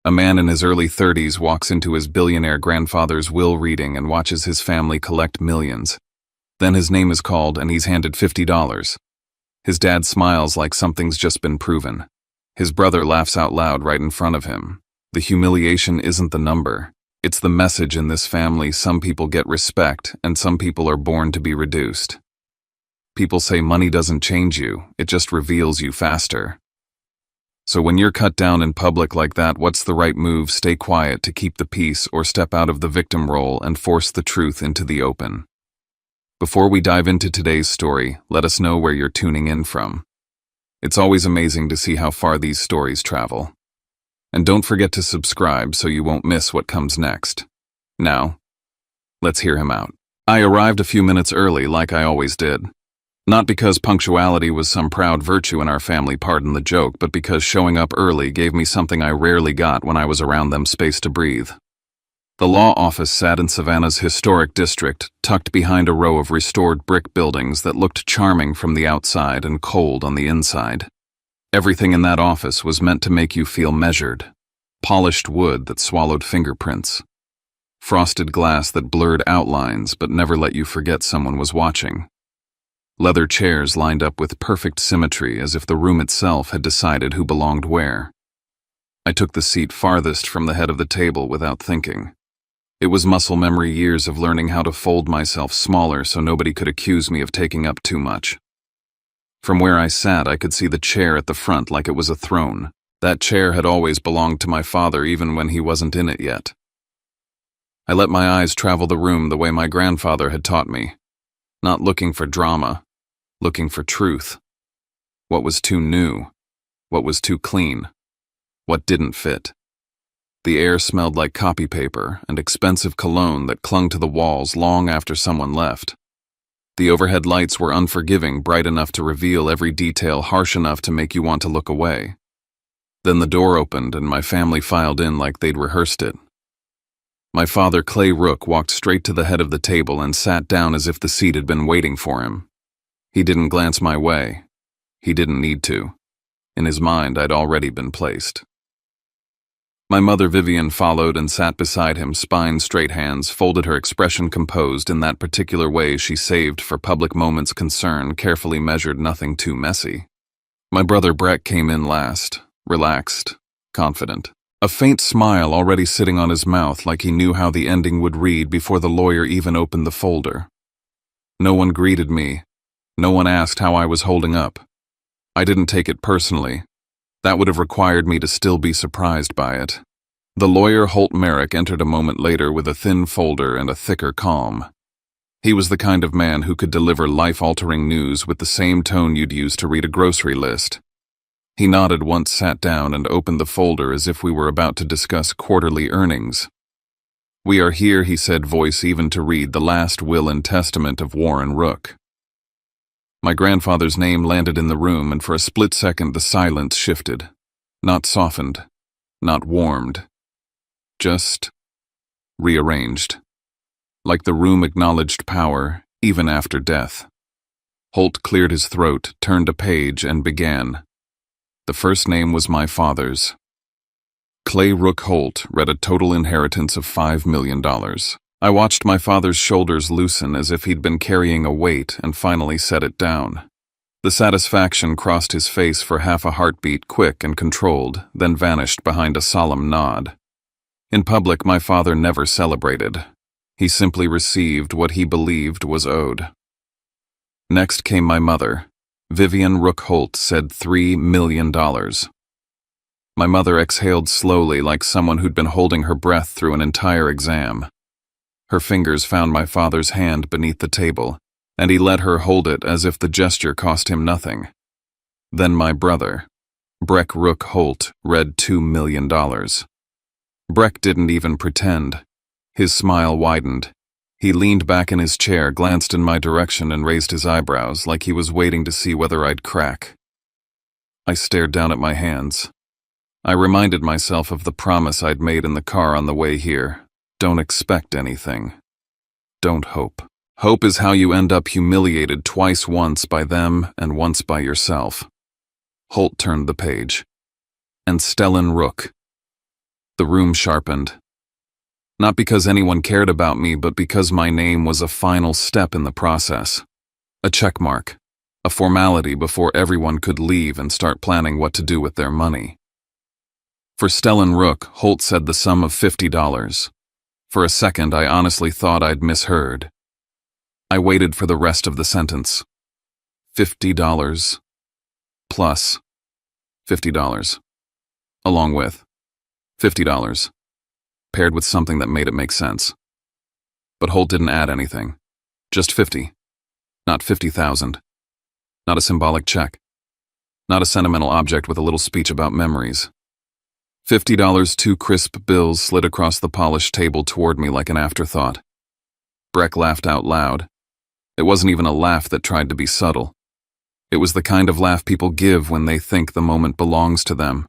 A man in his early 30s walks into his billionaire grandfather's will reading and watches his family collect millions. Then his name is called and he's handed $50. His dad smiles like something's just been proven. His brother laughs out loud right in front of him. The humiliation isn't the number. It's the message in this family: some people get respect and some people are born to be reduced. People say money doesn't change you, it just reveals you faster. So when you're cut down in public like that, what's the right move? Stay quiet to keep the peace, or step out of the victim role and force the truth into the open? Before we dive into today's story, let us know where you're tuning in from. It's always amazing to see how far these stories travel. And don't forget to subscribe so you won't miss what comes next. Now, let's hear him out. I arrived a few minutes early, like I always did. Not because punctuality was some proud virtue in our family, pardon the joke, but because showing up early gave me something I rarely got when I was around them: space to breathe. The law office sat in Savannah's historic district, tucked behind a row of restored brick buildings that looked charming from the outside and cold on the inside. Everything in that office was meant to make you feel measured. Polished wood that swallowed fingerprints. Frosted glass that blurred outlines but never let you forget someone was watching. Leather chairs lined up with perfect symmetry, as if the room itself had decided who belonged where. I took the seat farthest from the head of the table without thinking. It was muscle memory, years of learning how to fold myself smaller so nobody could accuse me of taking up too much. From where I sat, I could see the chair at the front like it was a throne. That chair had always belonged to my father, even when he wasn't in it yet. I let my eyes travel the room the way my grandfather had taught me, not looking for drama, looking for truth. What was too new? What was too clean? What didn't fit? The air smelled like copy paper and expensive cologne that clung to the walls long after someone left. The overhead lights were unforgiving, bright enough to reveal every detail, harsh enough to make you want to look away. Then the door opened and my family filed in like they'd rehearsed it. My father, Clay Rook, walked straight to the head of the table and sat down as if the seat had been waiting for him. He didn't glance my way. He didn't need to. In his mind, I'd already been placed. My mother, Vivian, followed and sat beside him, spine straight, hands folded, her expression composed in that particular way she saved for public moments, concern carefully measured, nothing too messy. My brother Brett came in last, relaxed, confident. A faint smile already sitting on his mouth, like he knew how the ending would read before the lawyer even opened the folder. No one greeted me. No one asked how I was holding up. I didn't take it personally. That would have required me to still be surprised by it. The lawyer, Holt Merrick, entered a moment later with a thin folder and a thicker calm. He was the kind of man who could deliver life-altering news with the same tone you'd use to read a grocery list. He nodded once, sat down, and opened the folder as if we were about to discuss quarterly earnings. "We are here," he said, voice even, to read the last will and testament of Warren Rook. My grandfather's name landed in the room, and for a split second the silence shifted. Not softened, not warmed, just rearranged. Like the room acknowledged power, even after death. Holt cleared his throat, turned a page, and began. The first name was my father's. Clay Rook Holt read a total inheritance of $5 million. I watched my father's shoulders loosen as if he'd been carrying a weight, and finally set it down. The satisfaction crossed his face for half a heartbeat, quick and controlled, then vanished behind a solemn nod. In public, my father never celebrated. He simply received what he believed was owed. Next came my mother. Vivian Rook Holt said $3 million. My mother exhaled slowly, like someone who'd been holding her breath through an entire exam. Her fingers found my father's hand beneath the table, and he let her hold it as if the gesture cost him nothing. Then my brother, Breck Rook Holt, read $2 million. Breck didn't even pretend. His smile widened. He leaned back in his chair, glanced in my direction, and raised his eyebrows like he was waiting to see whether I'd crack. I stared down at my hands. I reminded myself of the promise I'd made in the car on the way here. Don't expect anything. Don't hope. Hope is how you end up humiliated twice, once by them and once by yourself. Holt turned the page. And Stellan Rook. The room sharpened. Not because anyone cared about me, but because my name was a final step in the process. A check mark. A formality before everyone could leave and start planning what to do with their money. For Stellan Rook, Holt said the sum of $50. For a second, I honestly thought I'd misheard. I waited for the rest of the sentence. $50 plus $50. Along with $50. Paired with something that made it make sense. But Holt didn't add anything. Just 50. Not 50,000. Not a symbolic check. Not a sentimental object with a little speech about memories. $50, 2 crisp bills slid across the polished table toward me like an afterthought. Breck laughed out loud. It wasn't even a laugh that tried to be subtle. It was the kind of laugh people give when they think the moment belongs to them.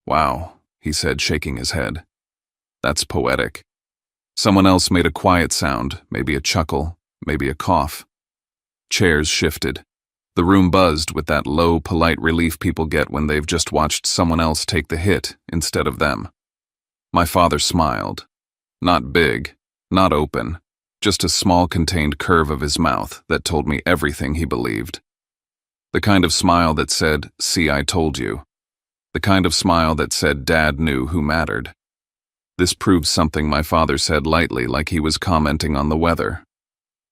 Wow, he said, shaking his head. That's poetic. Someone else made a quiet sound, maybe a chuckle, maybe a cough. Chairs shifted. The room buzzed with that low, polite relief people get when they've just watched someone else take the hit instead of them. My father smiled. Not big, not open, just a small contained curve of his mouth that told me everything he believed. The kind of smile that said, "See, I told you." The kind of smile that said Dad knew who mattered. This proves something my father said lightly, like he was commenting on the weather.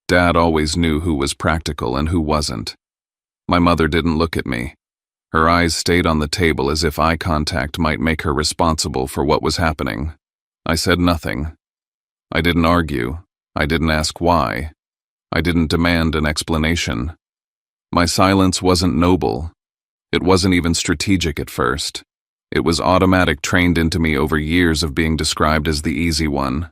Dad always knew who was practical and who wasn't. My mother didn't look at me. Her eyes stayed on the table as if eye contact might make her responsible for what was happening. I said nothing. I didn't argue. I didn't ask why. I didn't demand an explanation. My silence wasn't noble. It wasn't even strategic at first. It was automatic, trained into me over years of being described as the easy one,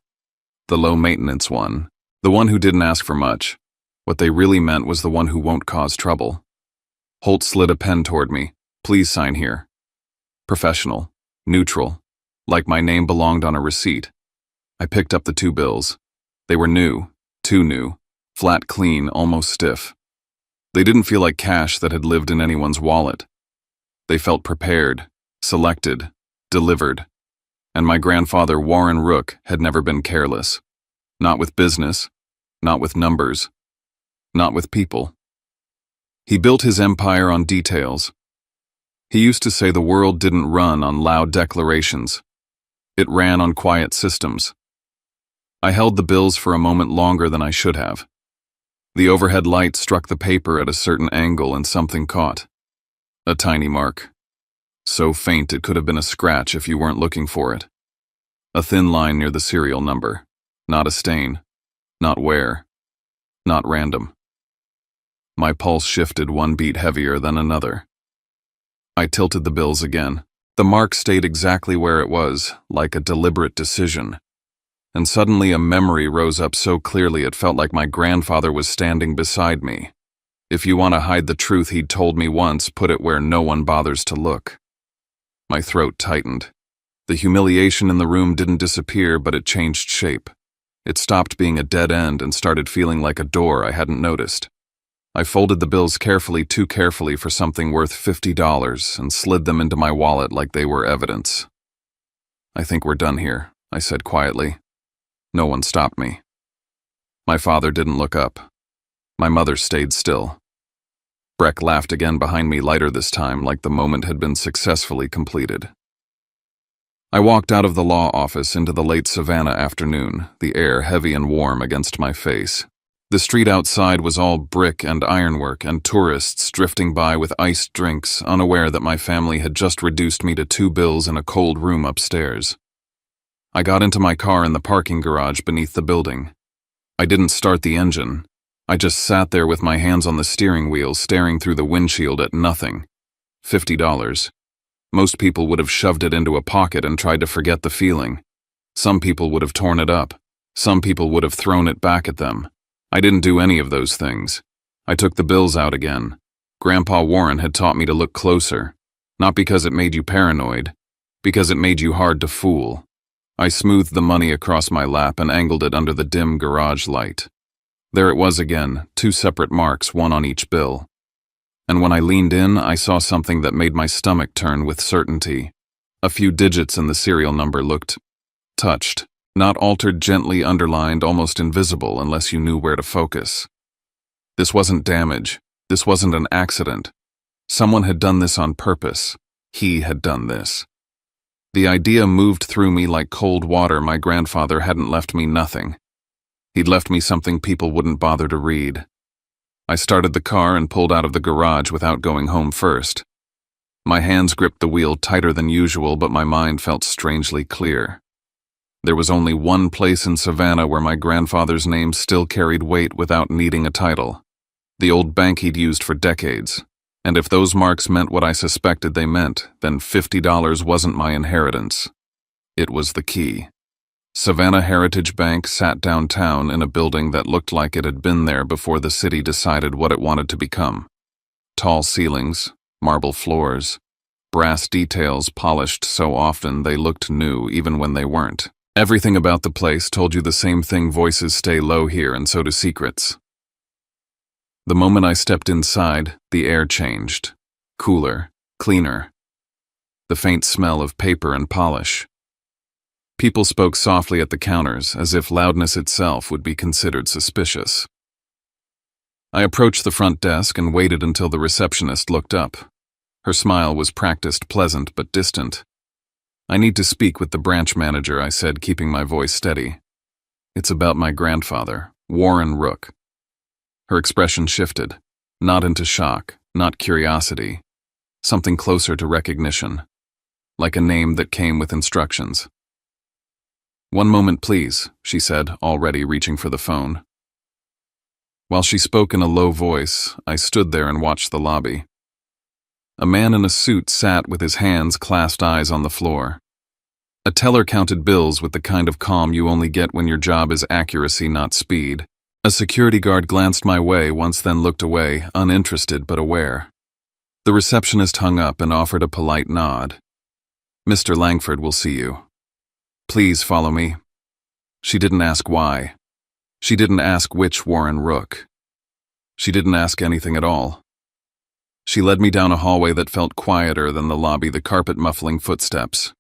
the low-maintenance one, the one who didn't ask for much. What they really meant was the one who won't cause trouble. Holt slid a pen toward me. "Please sign here." Professional, neutral, like my name belonged on a receipt. I picked up the 2 bills. They were new, too new, flat clean, almost stiff. They didn't feel like cash that had lived in anyone's wallet. They felt prepared, selected, delivered. And my grandfather, Warren Rook, had never been careless. Not with business, not with numbers, not with people. He built his empire on details. He used to say the world didn't run on loud declarations. It ran on quiet systems. I held the bills for a moment longer than I should have. The overhead light struck the paper at a certain angle and something caught. A tiny mark. So faint it could have been a scratch if you weren't looking for it. A thin line near the serial number. Not a stain. Not wear. Not random. My pulse shifted one beat heavier than another. I tilted the bills again. The mark stayed exactly where it was, like a deliberate decision. And suddenly a memory rose up so clearly it felt like my grandfather was standing beside me. If you want to hide the truth he'd told me once, put it where no one bothers to look. My throat tightened. The humiliation in the room didn't disappear, but it changed shape. It stopped being a dead end and started feeling like a door I hadn't noticed. I folded the bills carefully, too carefully for something worth $50, and slid them into my wallet like they were evidence. "I think we're done here," I said quietly. No one stopped me. My father didn't look up. My mother stayed still. Breck laughed again behind me, lighter this time, like the moment had been successfully completed. I walked out of the law office into the late Savannah afternoon, the air heavy and warm against my face. The street outside was all brick and ironwork, and tourists drifting by with iced drinks, unaware that my family had just reduced me to 2 bills in a cold room upstairs. I got into my car in the parking garage beneath the building. I didn't start the engine. I just sat there with my hands on the steering wheel, staring through the windshield at nothing. $50. Most people would have shoved it into a pocket and tried to forget the feeling. Some people would have torn it up. Some people would have thrown it back at them. I didn't do any of those things. I took the bills out again. Grandpa Warren had taught me to look closer, not because it made you paranoid, because it made you hard to fool. I smoothed the money across my lap and angled it under the dim garage light. There it was again, 2 separate marks, one on each bill. And when I leaned in, I saw something that made my stomach turn with certainty. A few digits in the serial number looked touched, not altered, gently underlined, almost invisible unless you knew where to focus. This wasn't damage. This wasn't an accident. Someone had done this on purpose. He had done this. The idea moved through me like cold water. My grandfather hadn't left me nothing. He'd left me something people wouldn't bother to read. I started the car and pulled out of the garage without going home first. My hands gripped the wheel tighter than usual, but my mind felt strangely clear. There was only one place in Savannah where my grandfather's name still carried weight without needing a title. The old bank he'd used for decades. And if those marks meant what I suspected they meant, then $50 wasn't my inheritance. It was the key. Savannah Heritage Bank sat downtown in a building that looked like it had been there before the city decided what it wanted to become. Tall ceilings, marble floors, brass details polished so often they looked new even when they weren't. Everything about the place told you the same thing: voices stay low here, and so do secrets. The moment I stepped inside, the air changed. Cooler, cleaner. The faint smell of paper and polish. People spoke softly at the counters, as if loudness itself would be considered suspicious. I approached the front desk and waited until the receptionist looked up. Her smile was practiced, pleasant, but distant. "I need to speak with the branch manager," I said, keeping my voice steady. "It's about my grandfather, Warren Rook." Her expression shifted, not into shock, not curiosity, something closer to recognition, like a name that came with instructions. "One moment, please," she said, already reaching for the phone. While she spoke in a low voice, I stood there and watched the lobby. A man in a suit sat with his hands clasped, eyes on the floor. A teller counted bills with the kind of calm you only get when your job is accuracy, not speed. A security guard glanced my way once, then looked away, uninterested but aware. The receptionist hung up and offered a polite nod. "Mr. Langford will see you. Please follow me." She didn't ask why. She didn't ask which Warren Rook. She didn't ask anything at all. She led me down a hallway that felt quieter than the lobby, the carpet muffling footsteps.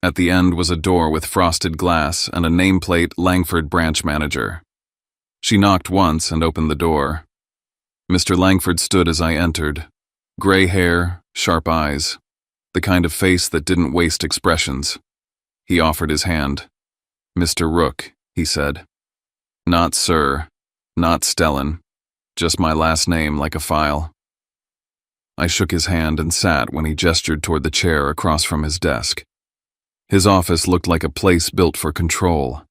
At the end was a door with frosted glass and a nameplate, "Langford Branch Manager." She knocked once and opened the door. Mr. Langford stood as I entered. Gray hair, sharp eyes, the kind of face that didn't waste expressions. He offered his hand. "Mr. Rook," he said. "Not sir, not Stellan, just my last name like a file." I shook his hand and sat when he gestured toward the chair across from his desk. His office looked like a place built for control.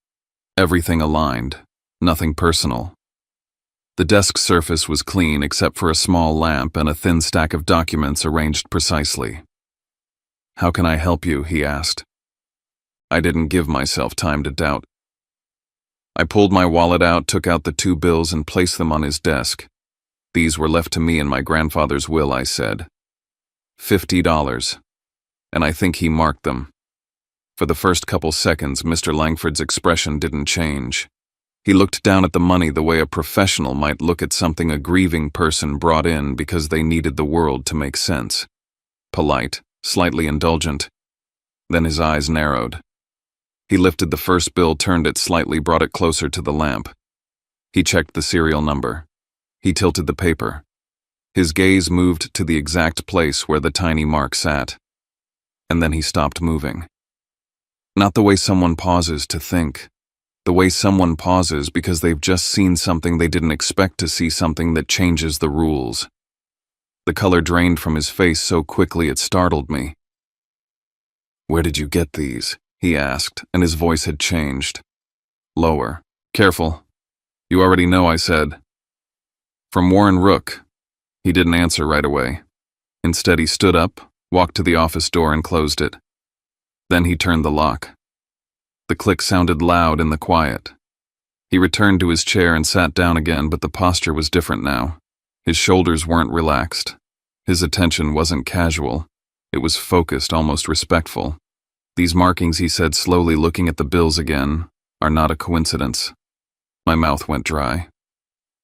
Everything aligned. Nothing personal. The desk surface was clean except for a small lamp and a thin stack of documents arranged precisely. "How can I help you?" he asked. I didn't give myself time to doubt. I pulled my wallet out, took out the 2 bills and placed them on his desk. "These were left to me in my grandfather's will," I said. $50. And I think he marked them. For the first couple seconds, Mr. Langford's expression didn't change. He looked down at the money the way a professional might look at something a grieving person brought in because they needed the world to make sense. Polite, slightly indulgent. Then his eyes narrowed. He lifted the first bill, turned it slightly, brought it closer to the lamp. He checked the serial number. He tilted the paper. His gaze moved to the exact place where the tiny mark sat. And then he stopped moving. Not the way someone pauses to think. The way someone pauses because they've just seen something they didn't expect to see, something that changes the rules. The color drained from his face so quickly it startled me. "Where did you get these?" he asked, and his voice had changed. Lower. "Careful. You already know," I said. "From Warren Rook." He didn't answer right away. Instead, he stood up, walked to the office door and closed it. Then he turned the lock. The click sounded loud in the quiet. He returned to his chair and sat down again, but the posture was different now. His shoulders weren't relaxed. His attention wasn't casual. It was focused, almost respectful. "These markings," he said, slowly looking at the bills again, "are not a coincidence." My mouth went dry.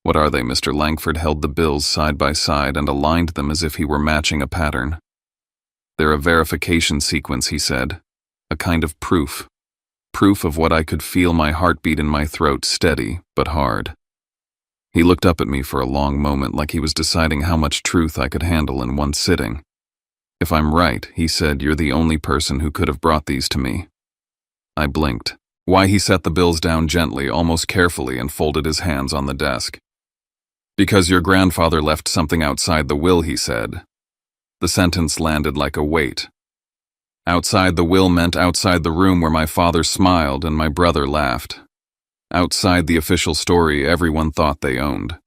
"What are they?" Mr. Langford held the bills side by side and aligned them as if he were matching a pattern. "They're a verification sequence," he said. "A kind of proof. Proof of what I could feel my heartbeat in my throat, steady but hard." He looked up at me for a long moment like he was deciding how much truth I could handle in one sitting. "If I'm right," he said, "you're the only person who could have brought these to me." I blinked. Why? He set the bills down gently, almost carefully, and folded his hands on the desk. "Because your grandfather left something outside the will," he said. The sentence landed like a weight. Outside the will meant outside the room where my father smiled and my brother laughed. Outside the official story everyone thought they owned.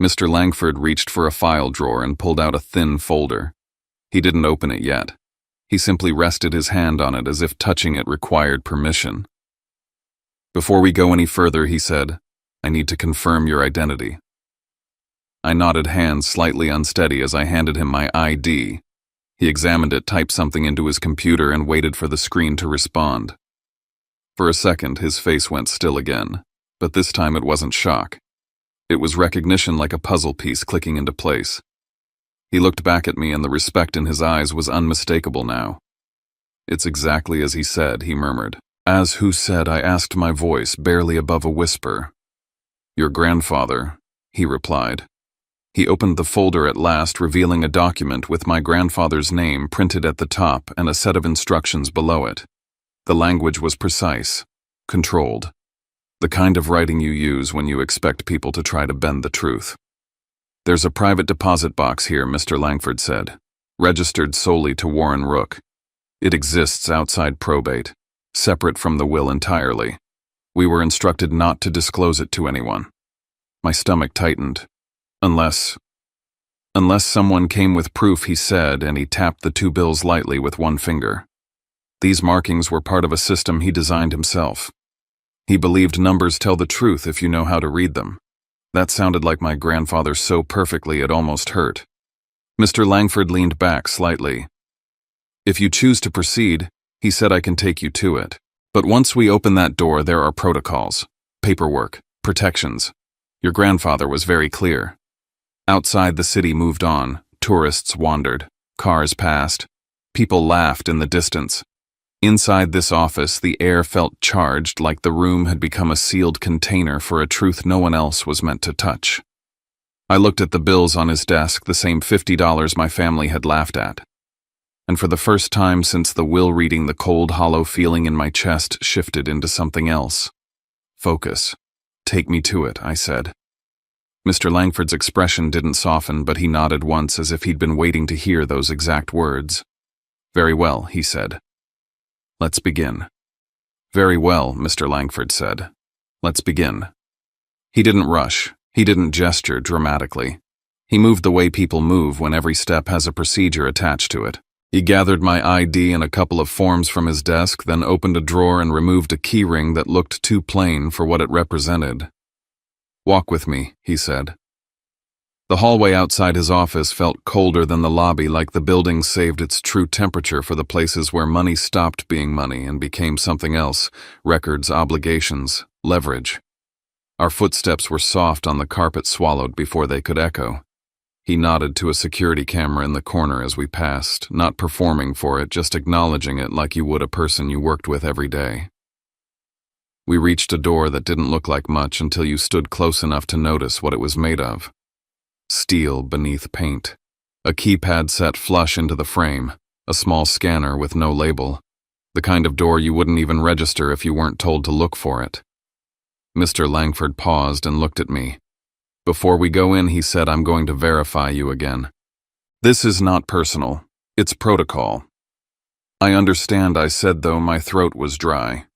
Mr. Langford reached for a file drawer and pulled out a thin folder. He didn't open it yet. He simply rested his hand on it as if touching it required permission. "Before we go any further," he said, "I need to confirm your identity." I nodded, hands slightly unsteady, as I handed him my ID. He examined it, typed something into his computer, and waited for the screen to respond. For a second, his face went still again, but this time it wasn't shock. It was recognition, like a puzzle piece clicking into place. He looked back at me, and the respect in his eyes was unmistakable now. "It's exactly as he said," he murmured. "As who said?" I asked, my voice barely above a whisper. "Your grandfather," he replied. He opened the folder at last, revealing a document with my grandfather's name printed at the top and a set of instructions below it. The language was precise, controlled. The kind of writing you use when you expect people to try to bend the truth. "There's a private deposit box here," Mr. Langford said, "registered solely to Warren Rook. It exists outside probate, separate from the will entirely. We were instructed not to disclose it to anyone." My stomach tightened. Unless someone came with proof," he said, and he tapped the two bills lightly with one finger. These markings were part of a system he designed himself. He believed numbers tell the truth if you know how to read them. That sounded like my grandfather so perfectly it almost hurt. Mr. Langford leaned back slightly. "If you choose to proceed," he said, "I can take you to it. But once we open that door, there are protocols, paperwork, protections. Your grandfather was very clear." Outside, the city moved on. Tourists wandered. Cars passed. People laughed in the distance. Inside this office, the air felt charged, like the room had become a sealed container for a truth no one else was meant to touch. I looked at the bills on his desk, the same $50 my family had laughed at. And for the first time since the will reading, the cold, hollow feeling in my chest shifted into something else. "Focus. Take me to it," I said. Mr. Langford's expression didn't soften, but he nodded once, as if he'd been waiting to hear those exact words. "Very well," he said. "Let's begin." "Very well," Mr. Langford said. "Let's begin." He didn't rush. He didn't gesture dramatically. He moved the way people move when every step has a procedure attached to it. He gathered my ID and a couple of forms from his desk, then opened a drawer and removed a keyring that looked too plain for what it represented. "Walk with me," he said. The hallway outside his office felt colder than the lobby, like the building saved its true temperature for the places where money stopped being money and became something else: records, obligations, leverage. Our footsteps were soft on the carpet, swallowed before they could echo. He nodded to a security camera in the corner as we passed, not performing for it, just acknowledging it like you would a person you worked with every day. We reached a door that didn't look like much until you stood close enough to notice what it was made of. Steel beneath paint. A keypad set flush into the frame. A small scanner with no label. The kind of door you wouldn't even register if you weren't told to look for it. Mr. Langford paused and looked at me. "Before we go in," he said, "I'm going to verify you again. This is not personal. It's protocol." "I understand," I said, though my throat was dry.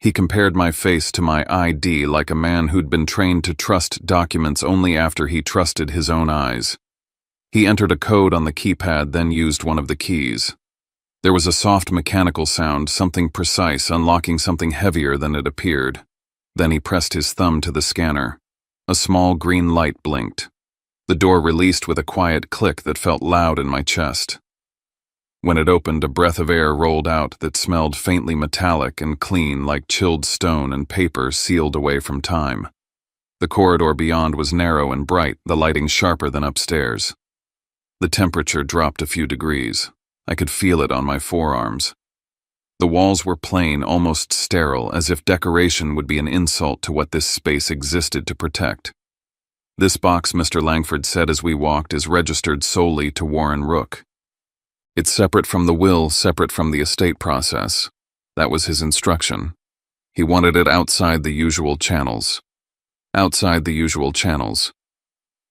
He compared my face to my ID like a man who'd been trained to trust documents only after he trusted his own eyes. He entered a code on the keypad, then used one of the keys. There was a soft mechanical sound, something precise, unlocking something heavier than it appeared. Then he pressed his thumb to the scanner. A small green light blinked. The door released with a quiet click that felt loud in my chest. When it opened, a breath of air rolled out that smelled faintly metallic and clean, like chilled stone and paper sealed away from time. The corridor beyond was narrow and bright, the lighting sharper than upstairs. The temperature dropped a few degrees. I could feel it on my forearms. The walls were plain, almost sterile, as if decoration would be an insult to what this space existed to protect. "This box," Mr. Langford said as we walked, "is registered solely to Warren Rook. It's separate from the will, separate from the estate process." That was his instruction. He wanted it outside the usual channels. Outside the usual channels.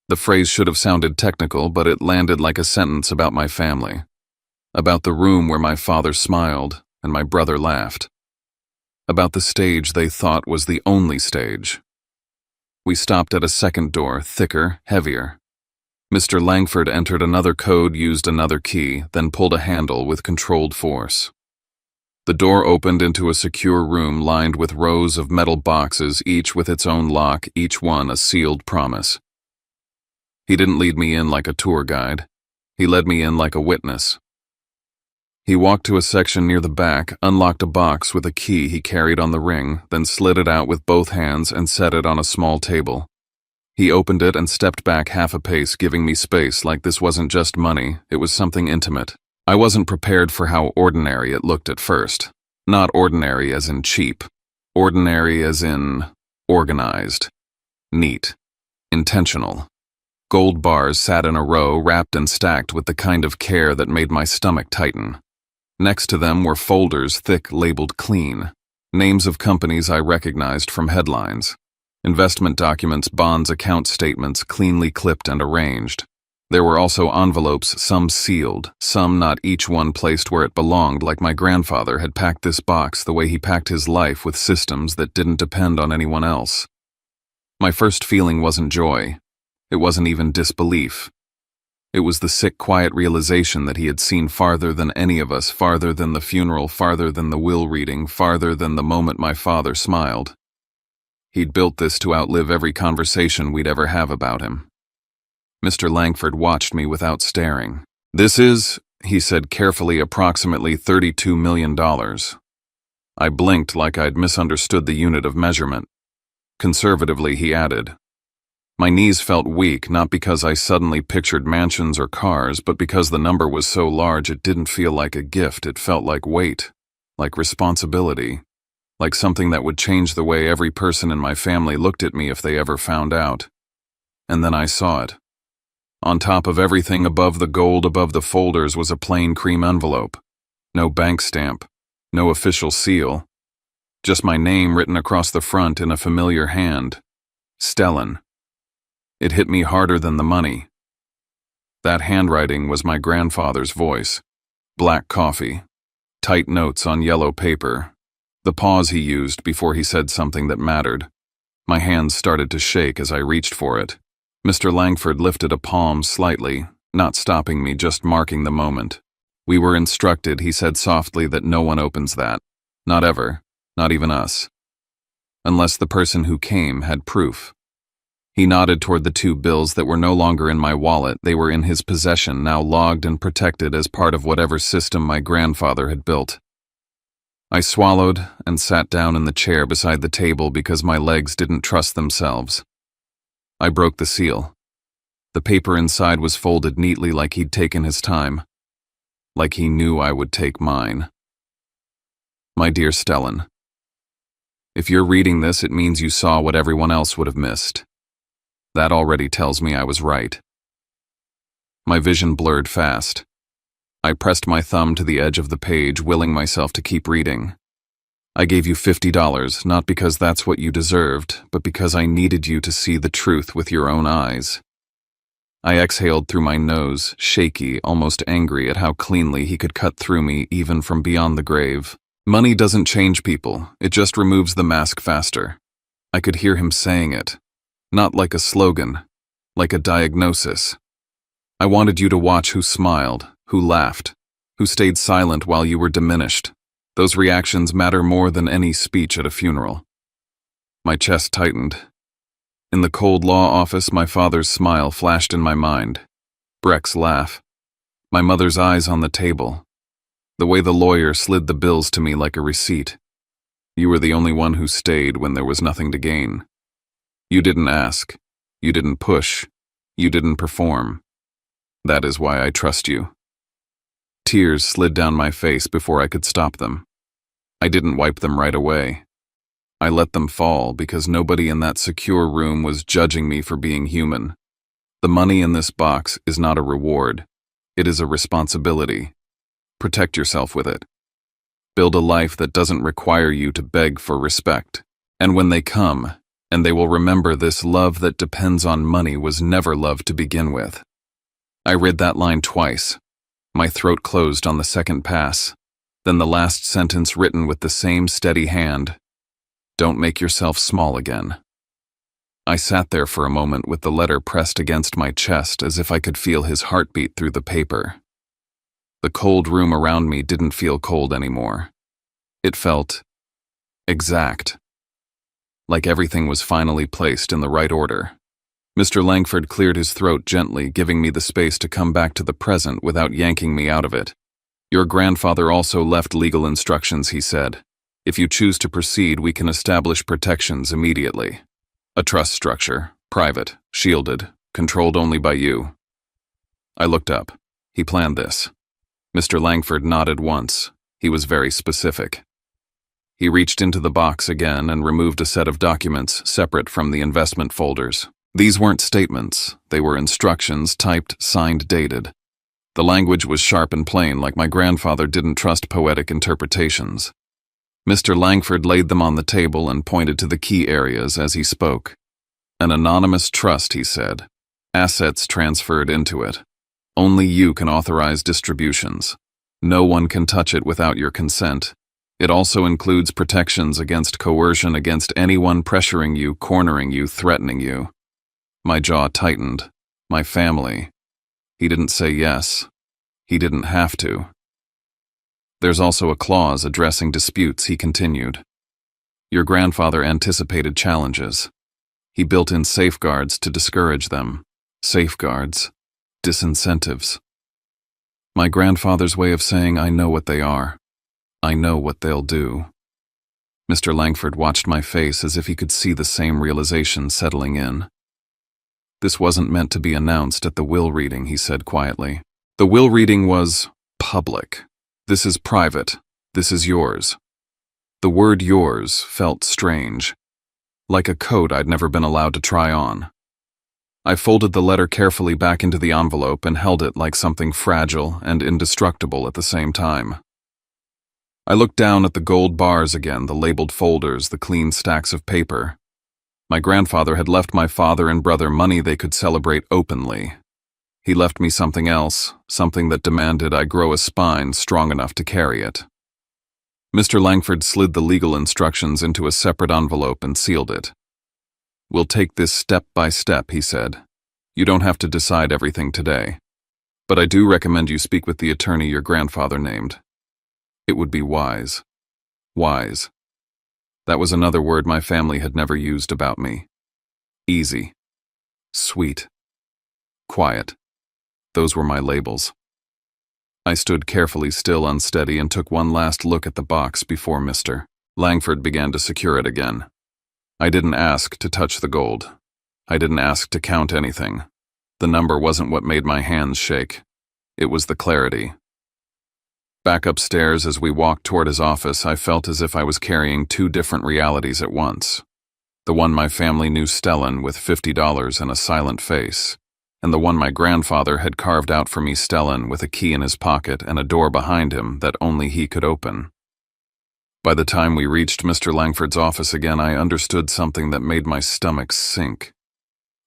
The phrase should have sounded technical, but it landed like a sentence about my family. About the room where my father smiled and my brother laughed. About the stage they thought was the only stage. We stopped at a second door, thicker, heavier. Mr. Langford entered another code, used another key, then pulled a handle with controlled force. The door opened into a secure room lined with rows of metal boxes, each with its own lock, each one a sealed promise. He didn't lead me in like a tour guide. He led me in like a witness. He walked to a section near the back, unlocked a box with a key he carried on the ring, then slid it out with both hands and set it on a small table. He opened it and stepped back half a pace, giving me space, like this wasn't just money, it was something intimate. I wasn't prepared for how ordinary it looked at first. Not ordinary as in cheap. Ordinary as in organized. Neat. Intentional. Gold bars sat in a row, wrapped and stacked with the kind of care that made my stomach tighten. Next to them were folders thick, labeled clean. Names of companies I recognized from headlines. Investment documents, bonds, account statements, cleanly clipped and arranged. There were also envelopes, some sealed, some not, each one placed where it belonged, like my grandfather had packed this box the way he packed his life, with systems that didn't depend on anyone else. My first feeling wasn't joy. It wasn't even disbelief. It was the sick, quiet realization that he had seen farther than any of us, farther than the funeral, farther than the will reading, farther than the moment my father smiled. He'd built this to outlive every conversation we'd ever have about him. Mr. Langford watched me without staring. "This is," he said carefully, "approximately $32 million. I blinked like I'd misunderstood the unit of measurement. Conservatively, he added. My knees felt weak, not because I suddenly pictured mansions or cars, but because the number was so large it didn't feel like a gift, it felt like weight, like responsibility, like something that would change the way every person in my family looked at me if they ever found out. And then I saw it. On top of everything, above the gold, above the folders, was a plain cream envelope. No bank stamp, no official seal. Just my name written across the front in a familiar hand. Stellan. It hit me harder than the money. That handwriting was my grandfather's voice. Black coffee. Tight notes on yellow paper. The pause he used before he said something that mattered. My hands started to shake as I reached for it. Mr. Langford lifted a palm slightly, not stopping me, just marking the moment. "We were instructed," he said softly, "that no one opens that. Not ever. Not even us. Unless the person who came had proof." He nodded toward the 2 bills that were no longer in my wallet. They were in his possession, now logged and protected as part of whatever system my grandfather had built. I swallowed and sat down in the chair beside the table because my legs didn't trust themselves. I broke the seal. The paper inside was folded neatly, like he'd taken his time. Like he knew I would take mine. "My dear Stellan, if you're reading this, it means you saw what everyone else would have missed. That already tells me I was right." My vision blurred fast. I pressed my thumb to the edge of the page, willing myself to keep reading. "I gave you $50, not because that's what you deserved, but because I needed you to see the truth with your own eyes." I exhaled through my nose, shaky, almost angry at how cleanly he could cut through me even from beyond the grave. "Money doesn't change people, it just removes the mask faster." I could hear him saying it. Not like a slogan, like a diagnosis. "I wanted you to watch who smiled, who laughed, who stayed silent while you were diminished. Those reactions matter more than any speech at a funeral." My chest tightened. In the cold law office, my father's smile flashed in my mind. Breck's laugh. My mother's eyes on the table. The way the lawyer slid the bills to me like a receipt. "You were the only one who stayed when there was nothing to gain. You didn't ask. You didn't push. You didn't perform. That is why I trust you." Tears slid down my face before I could stop them. I didn't wipe them right away. I let them fall because nobody in that secure room was judging me for being human. The money in this box is not a reward. It is a responsibility. Protect yourself with it. Build a life that doesn't require you to beg for respect. And when they come, and they will remember this love that depends on money was never love to begin with. I read that line twice. My throat closed on the second pass. Then the last sentence written with the same steady hand. Don't make yourself small again. I sat there for a moment with the letter pressed against my chest as if I could feel his heartbeat through the paper. The cold room around me didn't feel cold anymore. It felt exact. Like everything was finally placed in the right order. Mr. Langford cleared his throat gently, giving me the space to come back to the present without yanking me out of it. Your grandfather also left legal instructions, he said. If you choose to proceed, we can establish protections immediately. A trust structure, private, shielded, controlled only by you. I looked up. He planned this. Mr. Langford nodded once. He was very specific. He reached into the box again and removed a set of documents separate from the investment folders. These weren't statements. They were instructions, typed, signed, dated. The language was sharp and plain, like my grandfather didn't trust poetic interpretations. Mr. Langford laid them on the table and pointed to the key areas as he spoke. An anonymous trust, he said. Assets transferred into it. Only you can authorize distributions. No one can touch it without your consent. It also includes protections against coercion against anyone pressuring you, cornering you, threatening you. My jaw tightened. My family. He didn't say yes. He didn't have to. There's also a clause addressing disputes, he continued. Your grandfather anticipated challenges. He built in safeguards to discourage them. Safeguards. Disincentives. My grandfather's way of saying I know what they are. I know what they'll do. Mr. Langford watched my face as if he could see the same realization settling in. This wasn't meant to be announced at the will reading, he said quietly. The will reading was public. This is private. This is yours. The word yours felt strange, like a coat I'd never been allowed to try on. I folded the letter carefully back into the envelope and held it like something fragile and indestructible at the same time. I looked down at the gold bars again, the labeled folders, the clean stacks of paper. My grandfather had left my father and brother money they could celebrate openly. He left me something else, something that demanded I grow a spine strong enough to carry it. Mr. Langford slid the legal instructions into a separate envelope and sealed it. We'll take this step by step, he said. You don't have to decide everything today. But I do recommend you speak with the attorney your grandfather named. It would be wise. Wise. That was another word my family had never used about me. Easy. Sweet. Quiet. Those were my labels. I stood carefully still, unsteady, and took one last look at the box before Mr. Langford began to secure it again. I didn't ask to touch the gold. I didn't ask to count anything. The number wasn't what made my hands shake. It was the clarity. Back upstairs, as we walked toward his office, I felt as if I was carrying two different realities at once. The one my family knew Stellan with $50 and a silent face, and the one my grandfather had carved out for me Stellan with a key in his pocket and a door behind him that only he could open. By the time we reached Mr. Langford's office again, I understood something that made my stomach sink.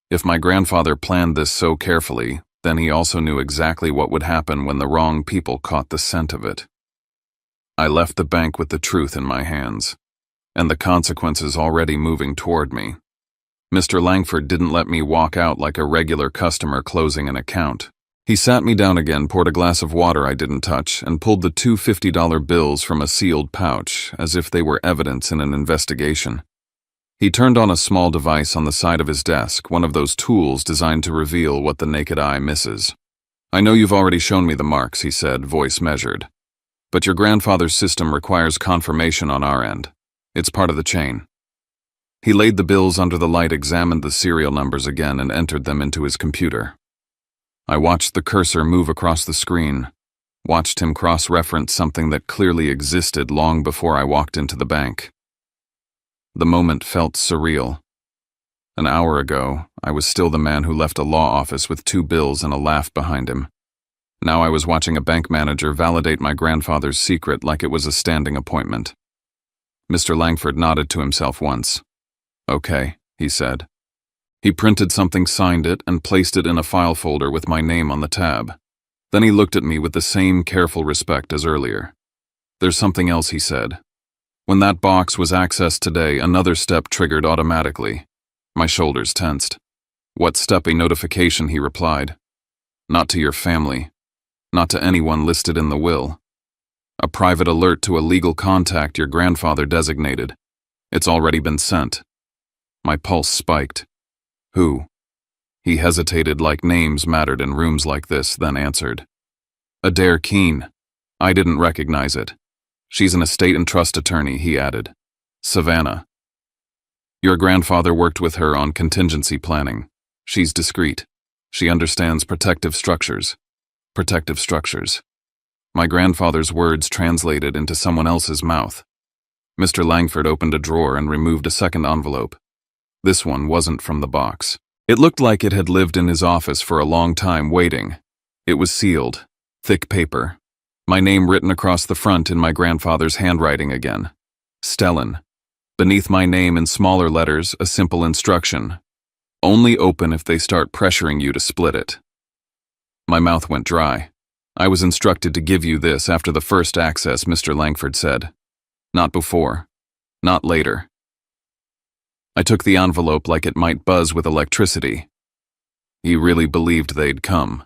If my grandfather planned this so carefully, then he also knew exactly what would happen when the wrong people caught the scent of it. I left the bank with the truth in my hands, and the consequences already moving toward me. Mr. Langford didn't let me walk out like a regular customer closing an account. He sat me down again, poured a glass of water I didn't touch, and pulled the two $50 bills from a sealed pouch, as if they were evidence in an investigation. He turned on a small device on the side of his desk, one of those tools designed to reveal what the naked eye misses. I know you've already shown me the marks, he said, voice measured. But your grandfather's system requires confirmation on our end. It's part of the chain. He laid the bills under the light, examined the serial numbers again, and entered them into his computer. I watched the cursor move across the screen. watched him cross-reference something that clearly existed long before I walked into the bank. The moment felt surreal. An hour ago, I was still the man who left a law office with 2 bills and a laugh behind him. Now I was watching a bank manager validate my grandfather's secret like it was a standing appointment. Mr. Langford nodded to himself once. "Okay," he said. He printed something, signed it, and placed it in a file folder with my name on the tab. Then he looked at me with the same careful respect as earlier. "There's something else," he said. "When that box was accessed today, another step triggered automatically." My shoulders tensed. "What step?" "A notification," he replied. "Not to your family. Not to anyone listed in the will. A private alert to a legal contact your grandfather designated. It's already been sent." My pulse spiked. "Who?" He hesitated like names mattered in rooms like this, then answered. "Adair Keene." I didn't recognize it. "She's an estate and trust attorney," he added. "Savannah. Your grandfather worked with her on contingency planning. She's discreet. She understands protective structures." Protective structures. My grandfather's words translated into someone else's mouth. Mr. Langford opened a drawer and removed a second envelope. This one wasn't from the box. It looked like it had lived in his office for a long time waiting. It was sealed, thick paper. My name written across the front in my grandfather's handwriting again. Stellan. Beneath my name in smaller letters, a simple instruction. Only open if they start pressuring you to split it. My mouth went dry. "I was instructed to give you this after the first access," Mr. Langford said. "Not before. Not later." I took the envelope like it might buzz with electricity. He really believed they'd come.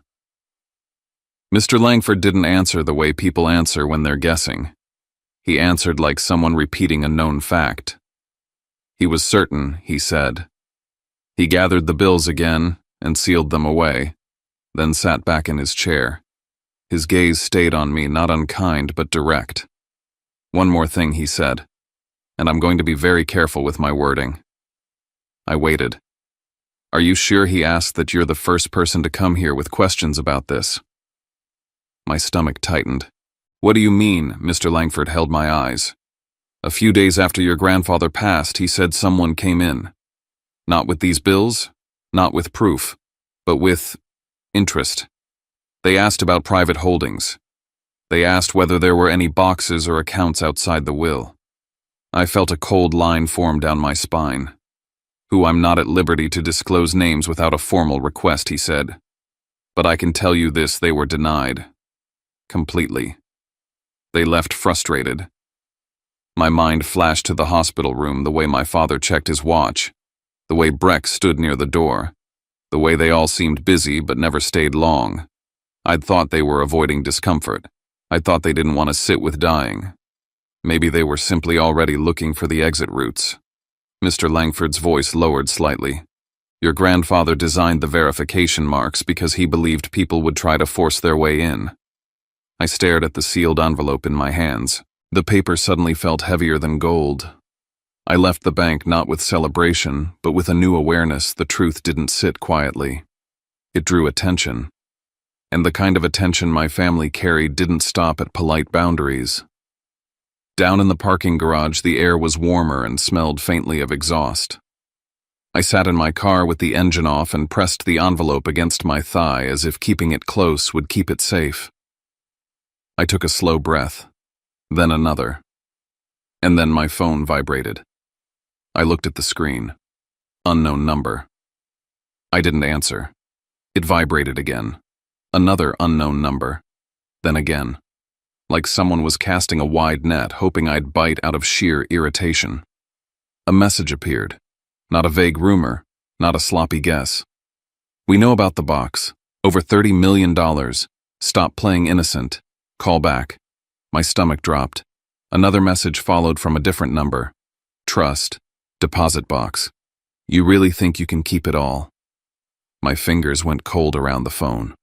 Mr. Langford didn't answer the way people answer when they're guessing. He answered like someone repeating a known fact. He was certain, he said. He gathered the bills again and sealed them away, then sat back in his chair. His gaze stayed on me, not unkind but direct. "One more thing," he said, "and I'm going to be very careful with my wording." I waited. "Are you sure," he asked, "that you're the first person to come here with questions about this?" My stomach tightened. "What do you mean?" Mr. Langford held my eyes. "A few days after your grandfather passed, he said someone came in. Not with these bills, not with proof, but with interest. They asked about private holdings. They asked whether there were any boxes or accounts outside the will." I felt a cold line form down my spine. "Who I'm not at liberty to disclose names without a formal request," he said. "But I can tell you this, they were denied. Completely. They left frustrated." My mind flashed to the hospital room, the way my father checked his watch, the way Breck stood near the door, the way they all seemed busy but never stayed long. I'd thought they were avoiding discomfort. I'd thought they didn't want to sit with dying. Maybe they were simply already looking for the exit routes. Mr. Langford's voice lowered slightly. "Your grandfather designed the verification marks because he believed people would try to force their way in." I stared at the sealed envelope in my hands. The paper suddenly felt heavier than gold. I left the bank not with celebration, but with a new awareness the truth didn't sit quietly. It drew attention. And the kind of attention my family carried didn't stop at polite boundaries. Down in the parking garage, the air was warmer and smelled faintly of exhaust. I sat in my car with the engine off and pressed the envelope against my thigh as if keeping it close would keep it safe. I took a slow breath, then another. And then my phone vibrated. I looked at the screen. Unknown number. I didn't answer. It vibrated again. Another unknown number. Then again. Like someone was casting a wide net, hoping I'd bite out of sheer irritation. A message appeared. Not a vague rumor, not a sloppy guess. "We know about the box. Over $30 million. Stop playing innocent. Call back." My stomach dropped. Another message followed from a different number. "Trust. Deposit box. You really think you can keep it all?" My fingers went cold around the phone.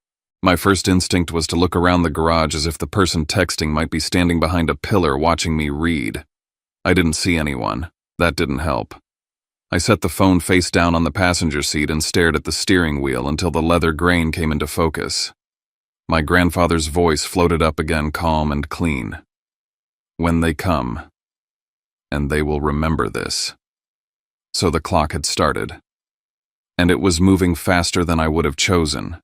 My first instinct was to look around the garage as if the person texting might be standing behind a pillar watching me read. I didn't see anyone. That didn't help. I set the phone face down on the passenger seat and stared at the steering wheel until the leather grain came into focus. My grandfather's voice floated up again, calm and clean. When they come, and they will remember this. So the clock had started, and it was moving faster than I would have chosen.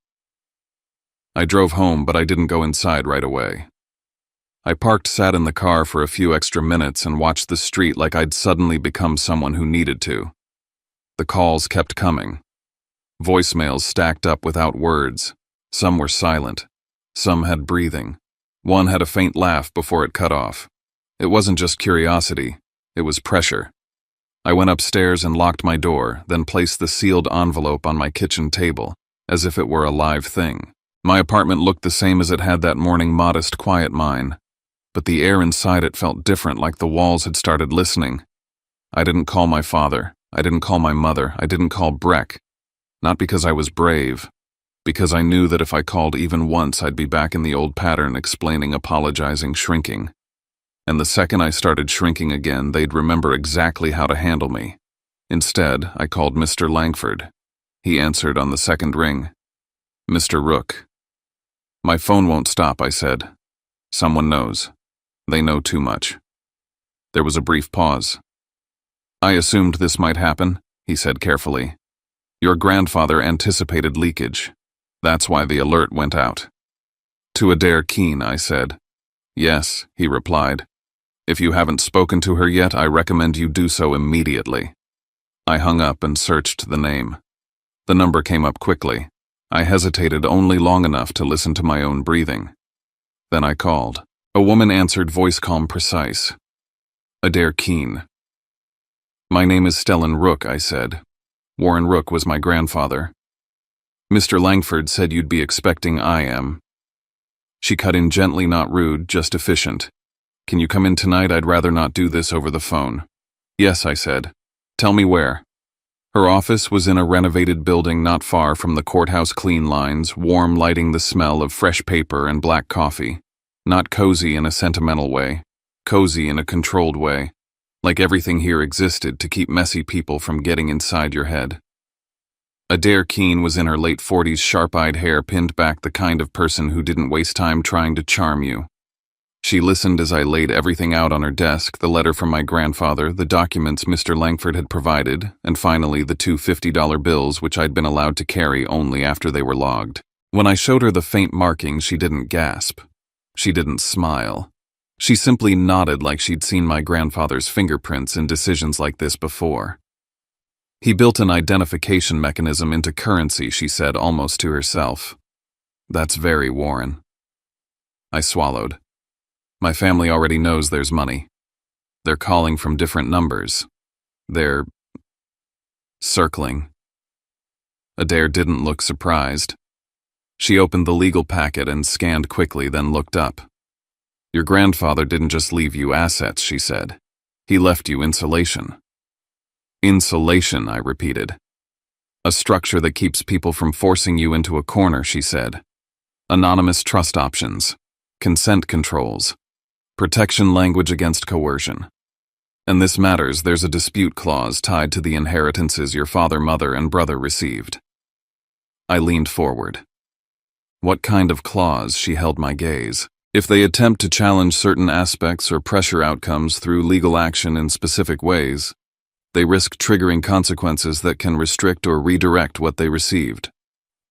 I drove home, but I didn't go inside right away. I sat in the car for a few extra minutes and watched the street like I'd suddenly become someone who needed to. The calls kept coming. Voicemails stacked up without words. Some were silent. Some had breathing. One had a faint laugh before it cut off. It wasn't just curiosity, it was pressure. I went upstairs and locked my door, then placed the sealed envelope on my kitchen table, as if it were a live thing. My apartment looked the same as it had that morning, modest, quiet mine. But the air inside it felt different, like the walls had started listening. I didn't call my father. I didn't call my mother. I didn't call Breck. Not because I was brave. Because I knew that if I called even once, I'd be back in the old pattern, explaining, apologizing, shrinking. And the second I started shrinking again, they'd remember exactly how to handle me. Instead, I called Mr. Langford. He answered on the second ring. Mr. Rook. My phone won't stop, I said. Someone knows. They know too much. There was a brief pause. I assumed this might happen, he said carefully. Your grandfather anticipated leakage. That's why the alert went out. To Adair Keene, I said. Yes, he replied. If you haven't spoken to her yet, I recommend you do so immediately. I hung up and searched the name. The number came up quickly. I hesitated only long enough to listen to my own breathing. Then I called. A woman answered, voice calm, precise. Adair Keene. My name is Stellan Rook, I said. Warren Rook was my grandfather. Mr. Langford said you'd be expecting I am. She cut in gently, not rude, just efficient. Can you come in tonight? I'd rather not do this over the phone. Yes, I said. Tell me where. Her office was in a renovated building not far from the courthouse clean lines, warm, lighting the smell of fresh paper and black coffee. Not cozy in a sentimental way, cozy in a controlled way, like everything here existed to keep messy people from getting inside your head. Adair Keene was in her late 40s, sharp-eyed hair pinned back, the kind of person who didn't waste time trying to charm you. She listened as I laid everything out on her desk, the letter from my grandfather, the documents Mr. Langford had provided, and finally the two $50 bills which I'd been allowed to carry only after they were logged. When I showed her the faint markings, she didn't gasp. She didn't smile. She simply nodded like she'd seen my grandfather's fingerprints in decisions like this before. He built an identification mechanism into currency, she said, almost to herself. That's very Warren. I swallowed. My family already knows there's money. They're calling from different numbers. They're circling. Adair didn't look surprised. She opened the legal packet and scanned quickly, then looked up. Your grandfather didn't just leave you assets, she said. He left you insulation. Insulation, I repeated. A structure that keeps people from forcing you into a corner, she said. Anonymous trust options. Consent controls. Protection language against coercion. And this matters, there's a dispute clause tied to the inheritances your father, mother, and brother received. I leaned forward. What kind of clause? She held my gaze. If they attempt to challenge certain aspects or pressure outcomes through legal action in specific ways, they risk triggering consequences that can restrict or redirect what they received.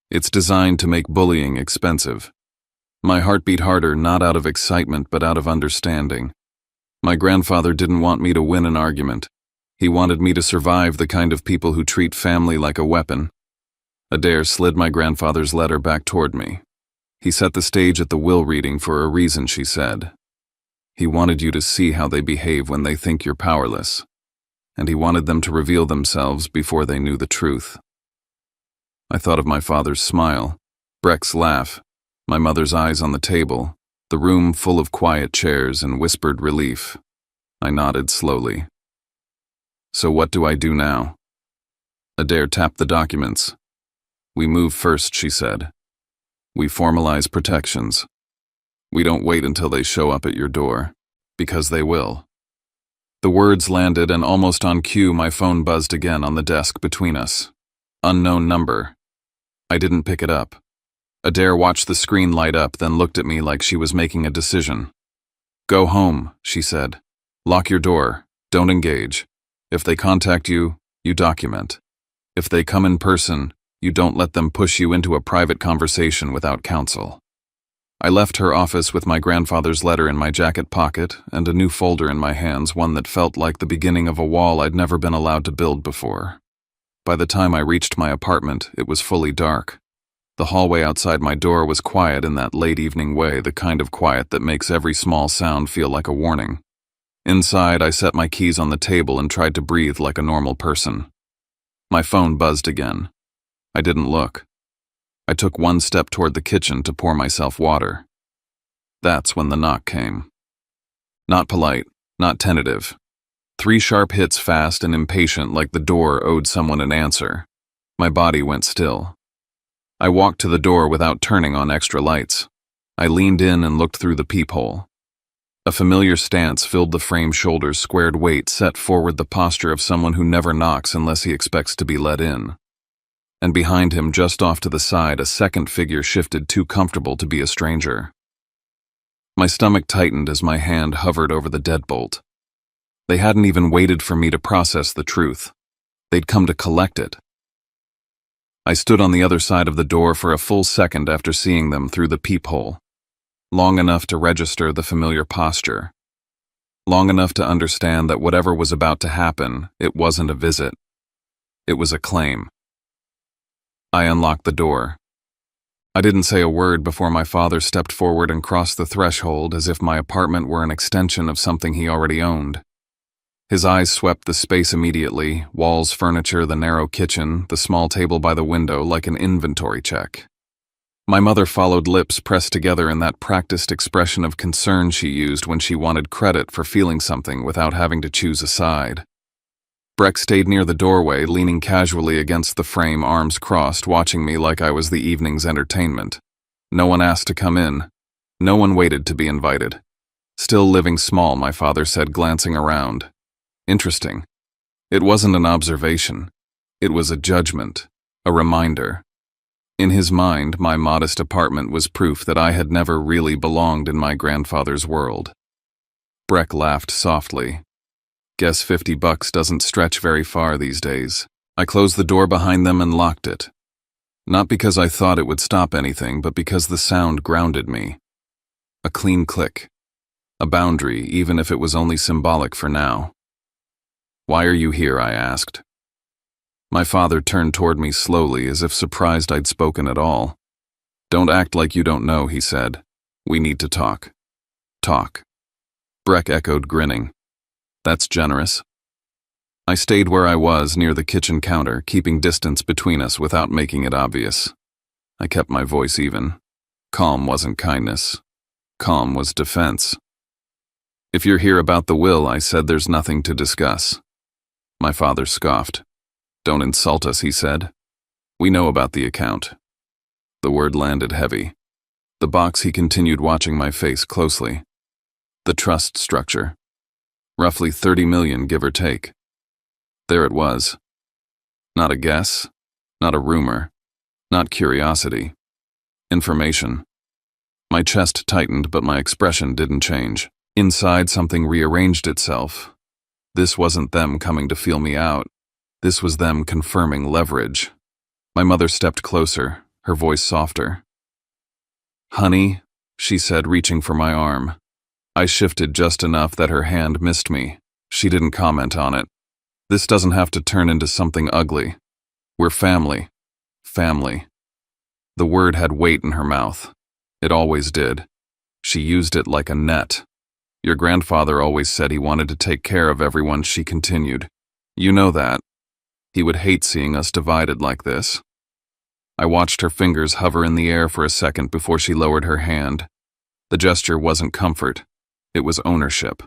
It's designed to make bullying expensive. My heart beat harder, not out of excitement, but out of understanding. My grandfather didn't want me to win an argument. He wanted me to survive the kind of people who treat family like a weapon. Adair slid my grandfather's letter back toward me. He set the stage at the will reading for a reason, she said. He wanted you to see how they behave when they think you're powerless. And he wanted them to reveal themselves before they knew the truth. I thought of my father's smile, Breck's laugh, my mother's eyes on the table, the room full of quiet chairs and whispered relief. I nodded slowly. So what do I do now? Adair tapped the documents. We move first, she said. We formalize protections. We don't wait until they show up at your door, because they will. The words landed, and almost on cue my phone buzzed again on the desk between us. Unknown number. I didn't pick it up. Adair watched the screen light up, then looked at me like she was making a decision. "Go home," she said. "Lock your door. Don't engage. If they contact you, you document. If they come in person, you don't let them push you into a private conversation without counsel." I left her office with my grandfather's letter in my jacket pocket and a new folder in my hands, one that felt like the beginning of a wall I'd never been allowed to build before. By the time I reached my apartment, it was fully dark. The hallway outside my door was quiet in that late evening way, the kind of quiet that makes every small sound feel like a warning. Inside, I set my keys on the table and tried to breathe like a normal person. My phone buzzed again. I didn't look. I took one step toward the kitchen to pour myself water. That's when the knock came. Not polite, not tentative. 3 sharp hits, fast and impatient, like the door owed someone an answer. My body went still. I walked to the door without turning on extra lights. I leaned in and looked through the peephole. A familiar stance filled the framed shoulders, squared weight set forward, the posture of someone who never knocks unless he expects to be let in. And behind him, just off to the side, a second figure shifted, too comfortable to be a stranger. My stomach tightened as my hand hovered over the deadbolt. They hadn't even waited for me to process the truth. They'd come to collect it. I stood on the other side of the door for a full second after seeing them through the peephole, long enough to register the familiar posture, long enough to understand that whatever was about to happen, it wasn't a visit. It was a claim. I unlocked the door. I didn't say a word before my father stepped forward and crossed the threshold as if my apartment were an extension of something he already owned. His eyes swept the space immediately, walls, furniture, the narrow kitchen, the small table by the window, like an inventory check. My mother followed, lips pressed together in that practiced expression of concern she used when she wanted credit for feeling something without having to choose a side. Breck stayed near the doorway, leaning casually against the frame, arms crossed, watching me like I was the evening's entertainment. No one asked to come in. No one waited to be invited. "Still living small," my father said, glancing around. Interesting. It wasn't an observation. It was a judgment, a reminder. In his mind, my modest apartment was proof that I had never really belonged in my grandfather's world. Breck laughed softly. "Guess $50 doesn't stretch very far these days." I closed the door behind them and locked it. Not because I thought it would stop anything, but because the sound grounded me. A clean click. A boundary, even if it was only symbolic for now. "Why are you here?" I asked. My father turned toward me slowly, as if surprised I'd spoken at all. "Don't act like you don't know," he said. "We need to talk." "Talk." Breck echoed, grinning. "That's generous." I stayed where I was, near the kitchen counter, keeping distance between us without making it obvious. I kept my voice even. Calm wasn't kindness. Calm was defense. "If you're here about the will," I said, "there's nothing to discuss." My father scoffed. "Don't insult us," he said. "We know about the account." The word landed heavy. The box, he continued, watching my face closely. "The trust structure. Roughly 30 million, give or take." There it was. Not a guess, not a rumor, not curiosity. Information. My chest tightened, but my expression didn't change. Inside, something rearranged itself. This wasn't them coming to feel me out. This was them confirming leverage. My mother stepped closer, her voice softer. "Honey," she said, reaching for my arm. I shifted just enough that her hand missed me. She didn't comment on it. "This doesn't have to turn into something ugly. We're family. Family." The word had weight in her mouth. It always did. She used it like a net. "Your grandfather always said he wanted to take care of everyone," she continued. "You know that. He would hate seeing us divided like this." I watched her fingers hover in the air for a second before she lowered her hand. The gesture wasn't comfort. It was ownership.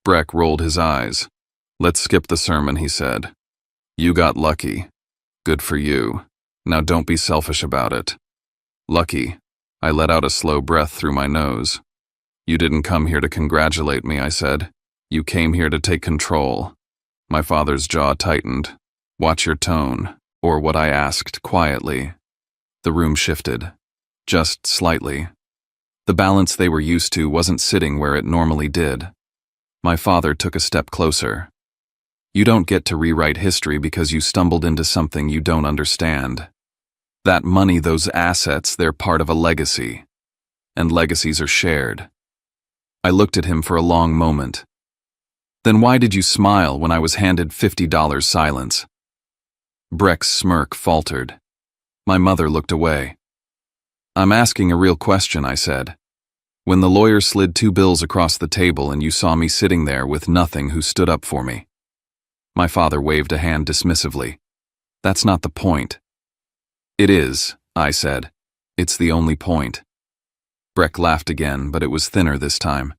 Breck rolled his eyes. "Let's skip the sermon," he said. "You got lucky. Good for you. Now don't be selfish about it." "Lucky." I let out a slow breath through my nose. "You didn't come here to congratulate me," I said. "You came here to take control." My father's jaw tightened. "Watch your tone," or what I asked quietly. The room shifted. just slightly. The balance they were used to wasn't sitting where it normally did. My father took a step closer. You don't get to rewrite history because you stumbled into something you don't understand. That money, those assets, they're part of a legacy. And legacies are shared. I looked at him for a long moment. Then why did you smile when I was handed $50 silence? Breck's smirk faltered. My mother looked away. I'm asking a real question, I said. When the lawyer slid 2 bills across the table and you saw me sitting there with nothing, who stood up for me? My father waved a hand dismissively. That's not the point. It is, I said. It's the only point. Breck laughed again, but it was thinner this time.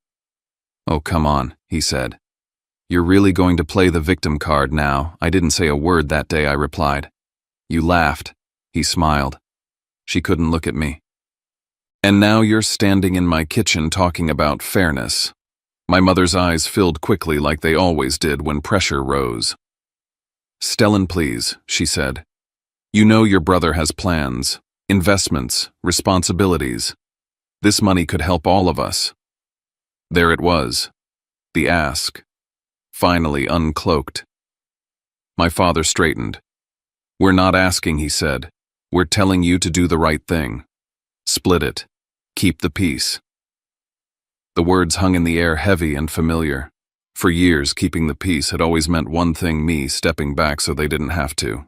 Oh, come on, he said. You're really going to play the victim card now? I didn't say a word that day, I replied. You laughed. He smiled. She couldn't look at me. And now you're standing in my kitchen talking about fairness. My mother's eyes filled quickly like they always did when pressure rose. Stellan, please, she said. You know your brother has plans, investments, responsibilities. This money could help all of us. There it was. The ask. Finally uncloaked. My father straightened. We're not asking, he said. We're telling you to do the right thing. Split it. Keep the peace. The words hung in the air, heavy and familiar. For years, keeping the peace had always meant one thing: me stepping back so they didn't have to.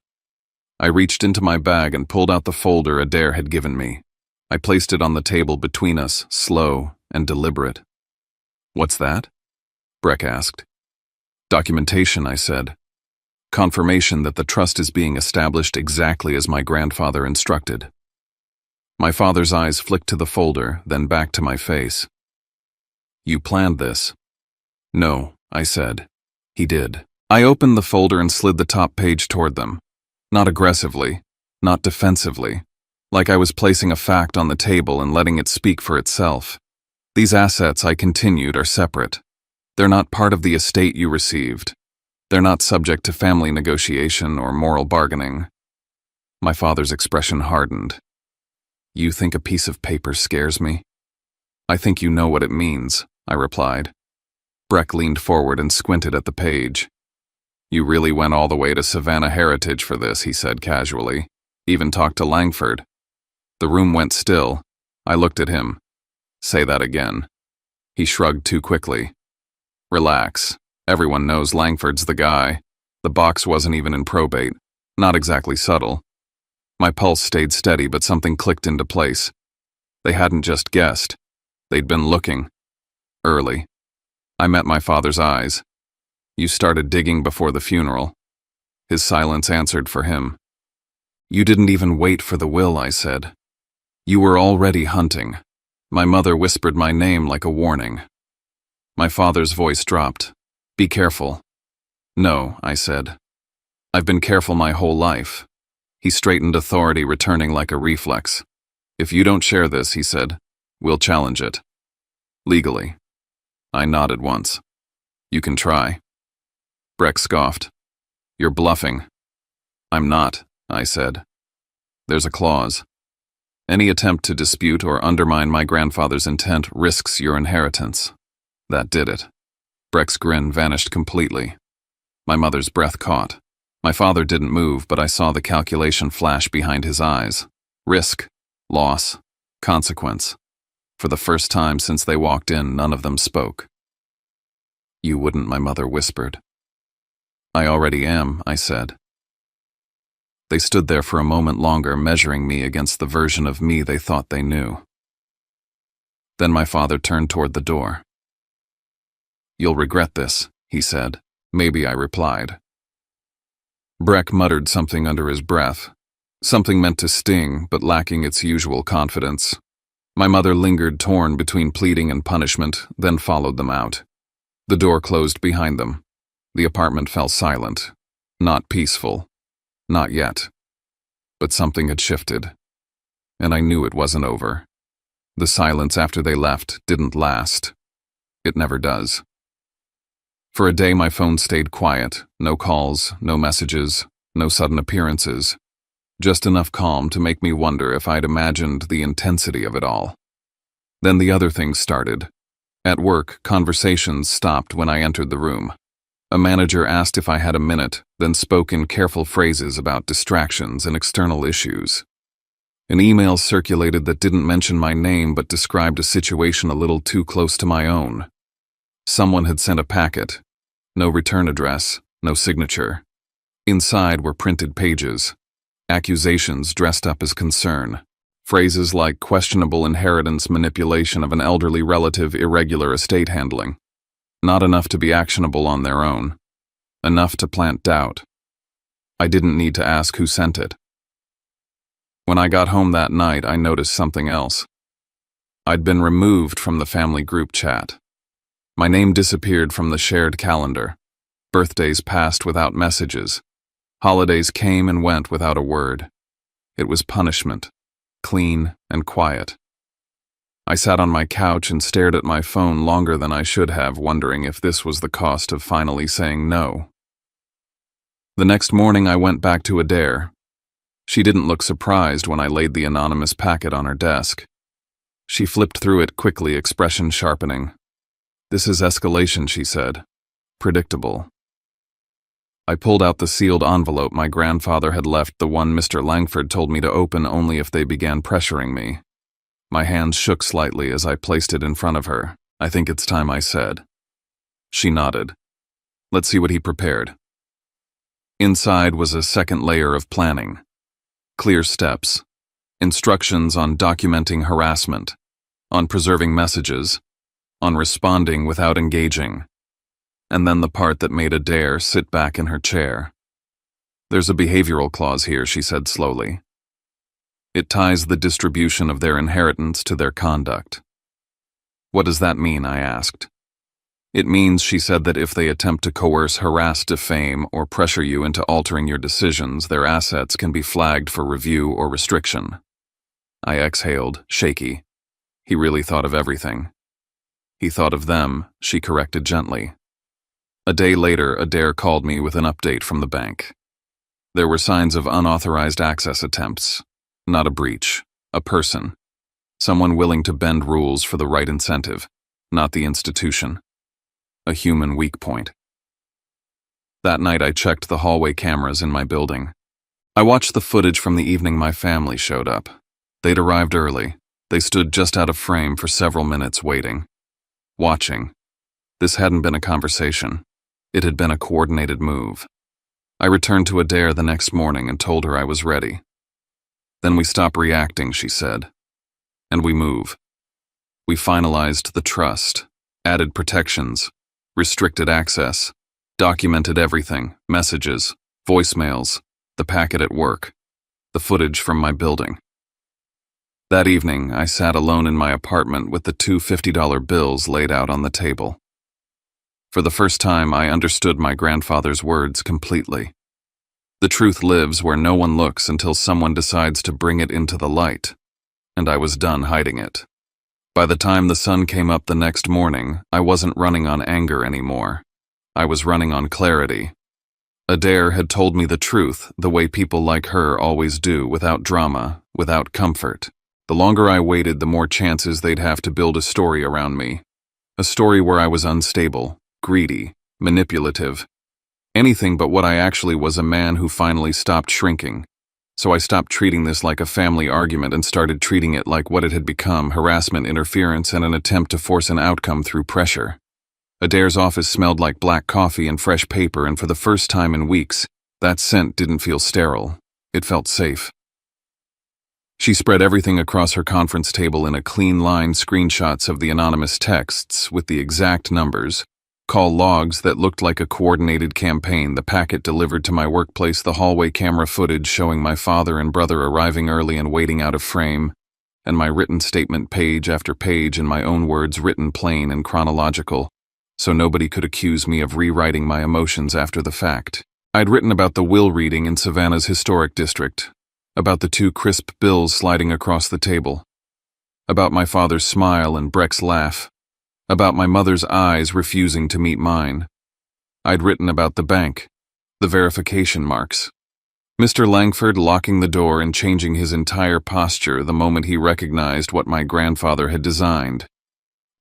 I reached into my bag and pulled out the folder Adair had given me. I placed it on the table between us, slow and deliberate. What's that? Breck asked. Documentation, I said. Confirmation that the trust is being established exactly as my grandfather instructed. My father's eyes flicked to the folder, then back to my face. You planned this? No, I said. He did. I opened the folder and slid the top page toward them. Not aggressively, not defensively, like I was placing a fact on the table and letting it speak for itself. These assets, I continued, are separate. They're not part of the estate you received. They're not subject to family negotiation or moral bargaining. My father's expression hardened. You think a piece of paper scares me? I think you know what it means, I replied. Breck leaned forward and squinted at the page. You really went all the way to Savannah Heritage for this, he said casually. Even talked to Langford. The room went still. I looked at him. Say that again. He shrugged too quickly. Relax. Everyone knows Langford's the guy. The box wasn't even in probate. Not exactly subtle. My pulse stayed steady, but something clicked into place. They hadn't just guessed. They'd been looking. Early. I met my father's eyes. You started digging before the funeral. His silence answered for him. You didn't even wait for the will, I said. You were already hunting. My mother whispered my name like a warning. My father's voice dropped. Be careful. No, I said. I've been careful my whole life. He straightened, authority returning like a reflex. If you don't share this, he said, we'll challenge it. Legally. I nodded once. You can try. Breck scoffed. You're bluffing. I'm not, I said. There's a clause. Any attempt to dispute or undermine my grandfather's intent risks your inheritance. That did it. Breck's grin vanished completely. My mother's breath caught. My father didn't move, but I saw the calculation flash behind his eyes. Risk, loss, consequence. For the first time since they walked in, none of them spoke. You wouldn't, my mother whispered. I already am, I said. They stood there for a moment longer, measuring me against the version of me they thought they knew. Then my father turned toward the door. You'll regret this, he said. Maybe, I replied. Breck muttered something under his breath, something meant to sting, but lacking its usual confidence. My mother lingered, torn between pleading and punishment, then followed them out. The door closed behind them. The apartment fell silent. Not peaceful. Not yet. But something had shifted. And I knew it wasn't over. The silence after they left didn't last. It never does. For a day my phone stayed quiet. No calls, no messages, no sudden appearances. just enough calm to make me wonder if I'd imagined the intensity of it all. Then the other things started. At work, conversations stopped when I entered the room. A manager asked if I had a minute, then spoke in careful phrases about distractions and external issues. An email circulated that didn't mention my name but described a situation a little too close to my own. Someone had sent a packet. No return address, no signature. Inside were printed pages. Accusations dressed up as concern. Phrases like questionable inheritance manipulation of an elderly relative, irregular estate handling. Not enough to be actionable on their own. Enough to plant doubt. I didn't need to ask who sent it. When I got home that night, I noticed something else. I'd been removed from the family group chat. My name disappeared from the shared calendar. Birthdays passed without messages. Holidays came and went without a word. It was punishment, clean and quiet. I sat on my couch and stared at my phone longer than I should have, wondering if this was the cost of finally saying no. The next morning, I went back to Adair. She didn't look surprised when I laid the anonymous packet on her desk. She flipped through it quickly, expression sharpening. "This is escalation," she said. "Predictable." I pulled out the sealed envelope my grandfather had left, the one Mr. Langford told me to open only if they began pressuring me. My hands shook slightly as I placed it in front of her. "I think it's time," I said. She nodded. "Let's see what he prepared." Inside was a second layer of planning. Clear steps. Instructions on documenting harassment, on preserving messages, on responding without engaging. And then the part that made Adair sit back in her chair. "There's a behavioral clause here," she said slowly. "It ties the distribution of their inheritance to their conduct." "What does that mean?" I asked. "It means," she said, "that if they attempt to coerce, harass, defame, or pressure you into altering your decisions, their assets can be flagged for review or restriction." I exhaled, shaky. He really thought of everything. "He thought of them," she corrected gently. A day later, Adair called me with an update from the bank. There were signs of unauthorized access attempts. Not a breach, a person. Someone willing to bend rules for the right incentive, not the institution. A human weak point. That night I checked the hallway cameras in my building. I watched the footage from the evening my family showed up. They'd arrived early. They stood just out of frame for several minutes waiting. Watching. This hadn't been a conversation. It had been a coordinated move. I returned to Adair the next morning and told her I was ready. "Then we stop reacting," she said. "And we move." We finalized the trust, added protections, restricted access, documented everything, messages, voicemails, the packet at work, the footage from my building. That evening, I sat alone in my apartment with the two $50 bills laid out on the table. For the first time, I understood my grandfather's words completely. The truth lives where no one looks until someone decides to bring it into the light, and I was done hiding it. By the time the sun came up the next morning, I wasn't running on anger anymore. I was running on clarity. Adair had told me the truth, the way people like her always do, without drama, without comfort. The longer I waited, the more chances they'd have to build a story around me. A story where I was unstable, greedy, manipulative. Anything but what I actually was, a man who finally stopped shrinking. So I stopped treating this like a family argument and started treating it like what it had become: harassment, interference, and an attempt to force an outcome through pressure. Adair's office smelled like black coffee and fresh paper, and for the first time in weeks, that scent didn't feel sterile. It felt safe. She spread everything across her conference table in a clean line, screenshots of the anonymous texts with the exact numbers, call logs that looked like a coordinated campaign, the packet delivered to my workplace, the hallway camera footage showing my father and brother arriving early and waiting out of frame, and my written statement page after page in my own words, written plain and chronological, so nobody could accuse me of rewriting my emotions after the fact. I'd written about the will reading in Savannah's historic district, about the two crisp bills sliding across the table, about my father's smile and Breck's laugh, about my mother's eyes refusing to meet mine. I'd written about the bank, the verification marks, Mr. Langford locking the door and changing his entire posture the moment he recognized what my grandfather had designed.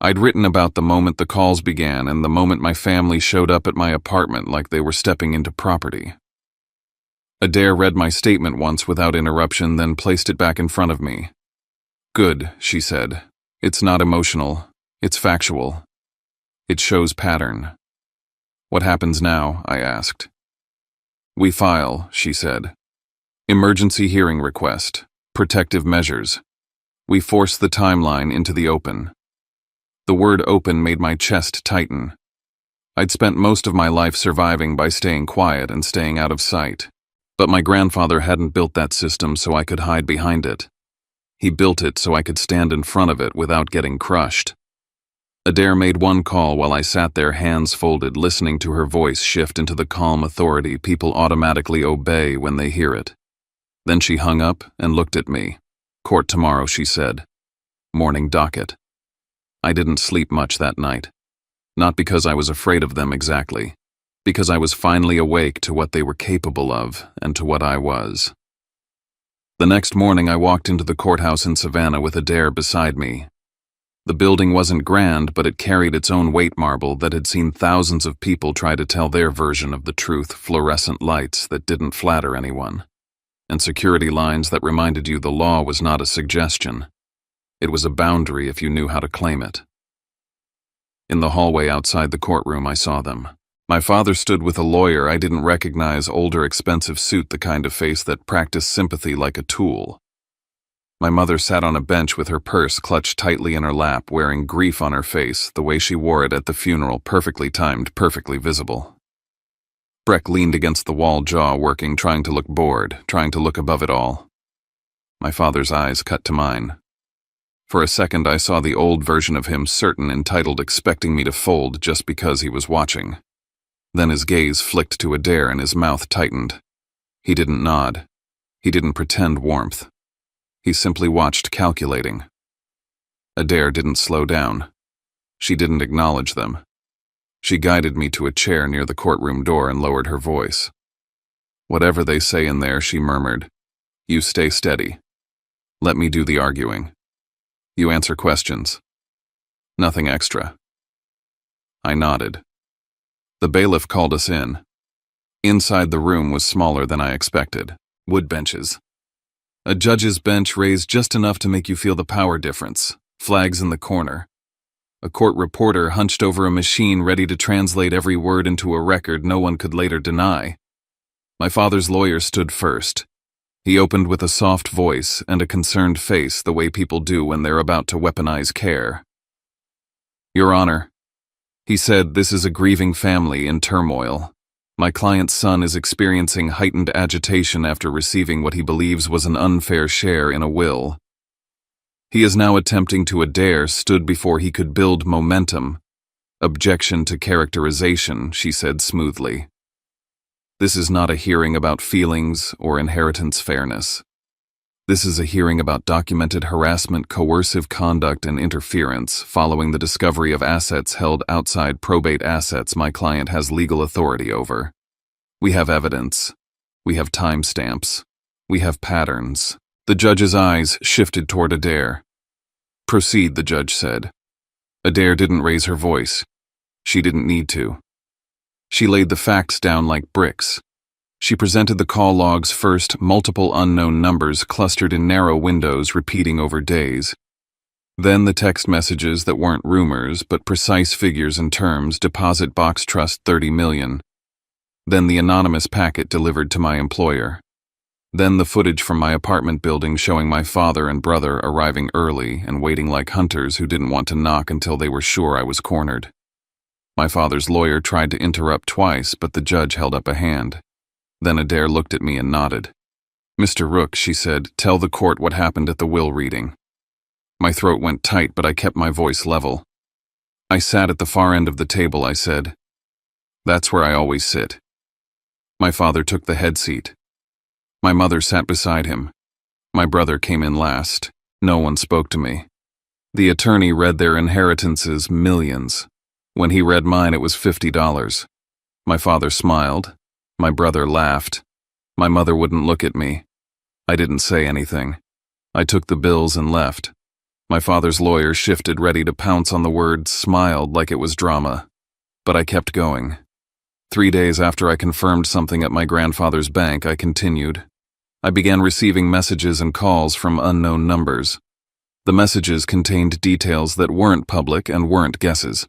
I'd written about the moment the calls began and the moment my family showed up at my apartment like they were stepping into property. Adair read my statement once without interruption, then placed it back in front of me. "Good," she said. "It's not emotional. It's factual. It shows pattern." "What happens now?" I asked. "We file," she said. "Emergency hearing request. Protective measures. We force the timeline into the open." The word open made my chest tighten. I'd spent most of my life surviving by staying quiet and staying out of sight. But my grandfather hadn't built that system so I could hide behind it. He built it so I could stand in front of it without getting crushed. Adair made one call while I sat there, hands folded, listening to her voice shift into the calm authority people automatically obey when they hear it. Then she hung up and looked at me. "Court tomorrow," she said. "Morning docket." I didn't sleep much that night. Not because I was afraid of them exactly. Because I was finally awake to what they were capable of and to what I was. The next morning I walked into the courthouse in Savannah with Adair beside me. The building wasn't grand, but it carried its own weight marble that had seen thousands of people try to tell their version of the truth, fluorescent lights that didn't flatter anyone, and security lines that reminded you the law was not a suggestion. It was a boundary if you knew how to claim it. In the hallway outside the courtroom I saw them. My father stood with a lawyer I didn't recognize, older, expensive suit, the kind of face that practiced sympathy like a tool. My mother sat on a bench with her purse clutched tightly in her lap, wearing grief on her face, the way she wore it at the funeral, perfectly timed, perfectly visible. Breck leaned against the wall, jaw working, trying to look bored, trying to look above it all. My father's eyes cut to mine. For a second I saw the old version of him, certain, entitled, expecting me to fold just because he was watching. Then his gaze flicked to Adair and his mouth tightened. He didn't nod. He didn't pretend warmth. He simply watched, calculating. Adair didn't slow down. She didn't acknowledge them. She guided me to a chair near the courtroom door and lowered her voice. "Whatever they say in there," she murmured, "you stay steady. Let me do the arguing. You answer questions. Nothing extra." I nodded. The bailiff called us in. Inside, the room was smaller than I expected. Wood benches. A judge's bench raised just enough to make you feel the power difference. Flags in the corner. A court reporter hunched over a machine ready to translate every word into a record no one could later deny. My father's lawyer stood first. He opened with a soft voice and a concerned face, the way people do when they're about to weaponize care. "Your Honor," he said, "this is a grieving family in turmoil. My client's son is experiencing heightened agitation after receiving what he believes was an unfair share in a will. He is now attempting to Adair stood before he could build momentum. Objection to characterization," she said smoothly. "This is not a hearing about feelings or inheritance fairness. This is a hearing about documented harassment, coercive conduct, and interference following the discovery of assets held outside probate assets my client has legal authority over. We have evidence. We have timestamps. We have patterns." The judge's eyes shifted toward Adair. "Proceed," the judge said. Adair didn't raise her voice. She didn't need to. She laid the facts down like bricks. She presented the call logs first, multiple unknown numbers clustered in narrow windows repeating over days. Then the text messages that weren't rumors but precise figures and terms: deposit box trust 30 million. Then the anonymous packet delivered to my employer. Then the footage from my apartment building showing my father and brother arriving early and waiting like hunters who didn't want to knock until they were sure I was cornered. My father's lawyer tried to interrupt twice, but the judge held up a hand. Then Adair looked at me and nodded. "Mr. Rook," she said, "tell the court what happened at the will reading." My throat went tight, but I kept my voice level. "I sat at the far end of the table," I said. "That's where I always sit." My father took the head seat. My mother sat beside him. My brother came in last. No one spoke to me. The attorney read their inheritances, millions. When he read mine, it was $50. My father smiled. My brother laughed. My mother wouldn't look at me. I didn't say anything. I took the bills and left. My father's lawyer shifted, ready to pounce on the word, smiled like it was drama. But I kept going. 3 days after I confirmed something at my grandfather's bank, I continued. I began receiving messages and calls from unknown numbers. The messages contained details that weren't public and weren't guesses.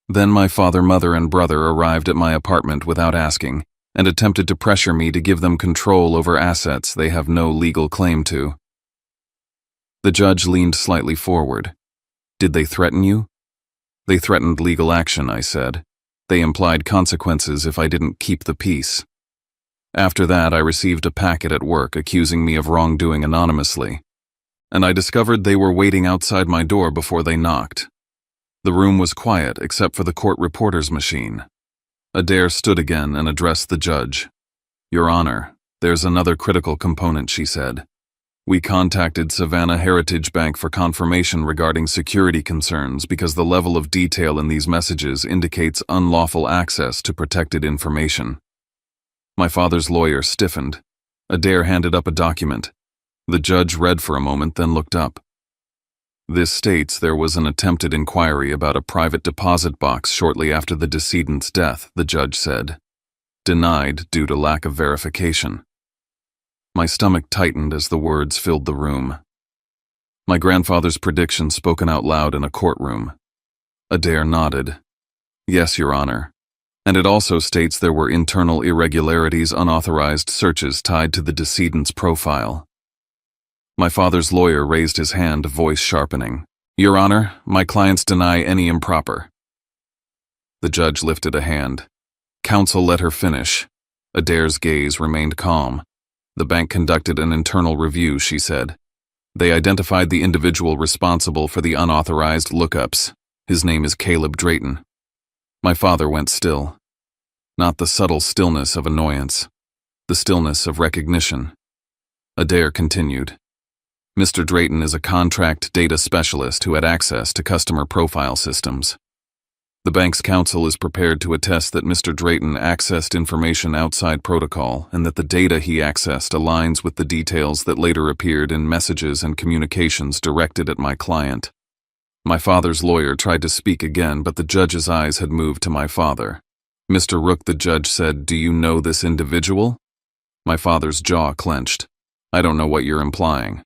Then my father, mother, and brother arrived at my apartment without asking and attempted to pressure me to give them control over assets they have no legal claim to. The judge leaned slightly forward. Did they threaten you? They threatened legal action, I said. They implied consequences if I didn't keep the peace. After that, I received a packet at work accusing me of wrongdoing anonymously, and I discovered they were waiting outside my door before they knocked. The room was quiet except for the court reporter's machine. Adair stood again and addressed the judge. Your Honor, there's another critical component, she said. We contacted Savannah Heritage Bank for confirmation regarding security concerns because the level of detail in these messages indicates unlawful access to protected information. My father's lawyer stiffened. Adair handed up a document. The judge read for a moment, then looked up. This states there was an attempted inquiry about a private deposit box shortly after the decedent's death, the judge said. Denied due to lack of verification. My stomach tightened as the words filled the room. My grandfather's prediction spoken out loud in a courtroom. Adair nodded. Yes, Your Honor. And it also states there were internal irregularities, unauthorized searches tied to the decedent's profile. My father's lawyer raised his hand, voice sharpening. Your Honor, my clients deny any improper. The judge lifted a hand. Counsel let her finish. Adair's gaze remained calm. The bank conducted an internal review, she said. They identified the individual responsible for the unauthorized lookups. His name is Caleb Drayton. My father went still. Not the subtle stillness of annoyance, the stillness of recognition. Adair continued. Mr. Drayton is a contract data specialist who had access to customer profile systems. The bank's counsel is prepared to attest that Mr. Drayton accessed information outside protocol and that the data he accessed aligns with the details that later appeared in messages and communications directed at my client. My father's lawyer tried to speak again, but the judge's eyes had moved to my father. Mr. Rook, the judge said, do you know this individual? My father's jaw clenched. I don't know what you're implying.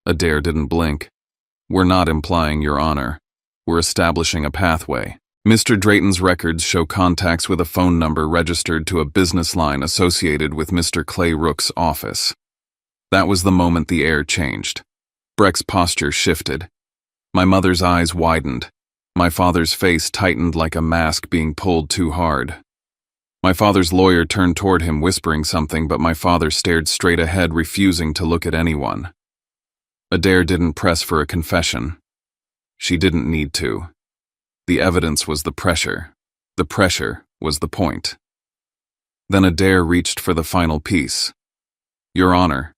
Adair didn't blink. We're not implying, Your Honor. We're establishing a pathway. Mr. Drayton's records show contacts with a phone number registered to a business line associated with Mr. Clay Rook's office. That was the moment the air changed. Breck's posture shifted. My mother's eyes widened. My father's face tightened like a mask being pulled too hard. My father's lawyer turned toward him, whispering something, but my father stared straight ahead, refusing to look at anyone. Adair didn't press for a confession. She didn't need to. The evidence was the pressure. The pressure was the point. Then Adair reached for the final piece. Your Honor,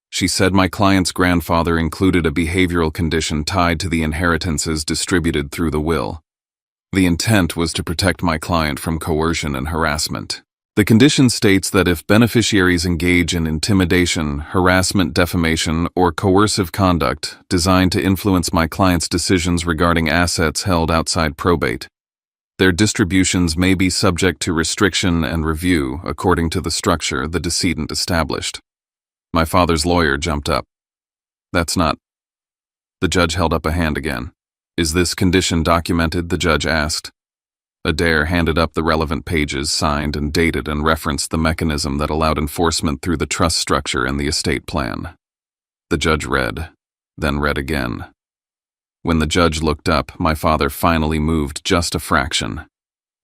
she said my client's grandfather included a behavioral condition tied to the inheritances distributed through the will. The intent was to protect my client from coercion and harassment. The condition states that if beneficiaries engage in intimidation, harassment, defamation, or coercive conduct designed to influence my client's decisions regarding assets held outside probate, their distributions may be subject to restriction and review according to the structure the decedent established. My father's lawyer jumped up. That's not... The judge held up a hand again. Is this condition documented? The judge asked. Adair handed up the relevant pages, signed and dated, and referenced the mechanism that allowed enforcement through the trust structure and the estate plan. The judge read, then read again. When the judge looked up, my father finally moved just a fraction.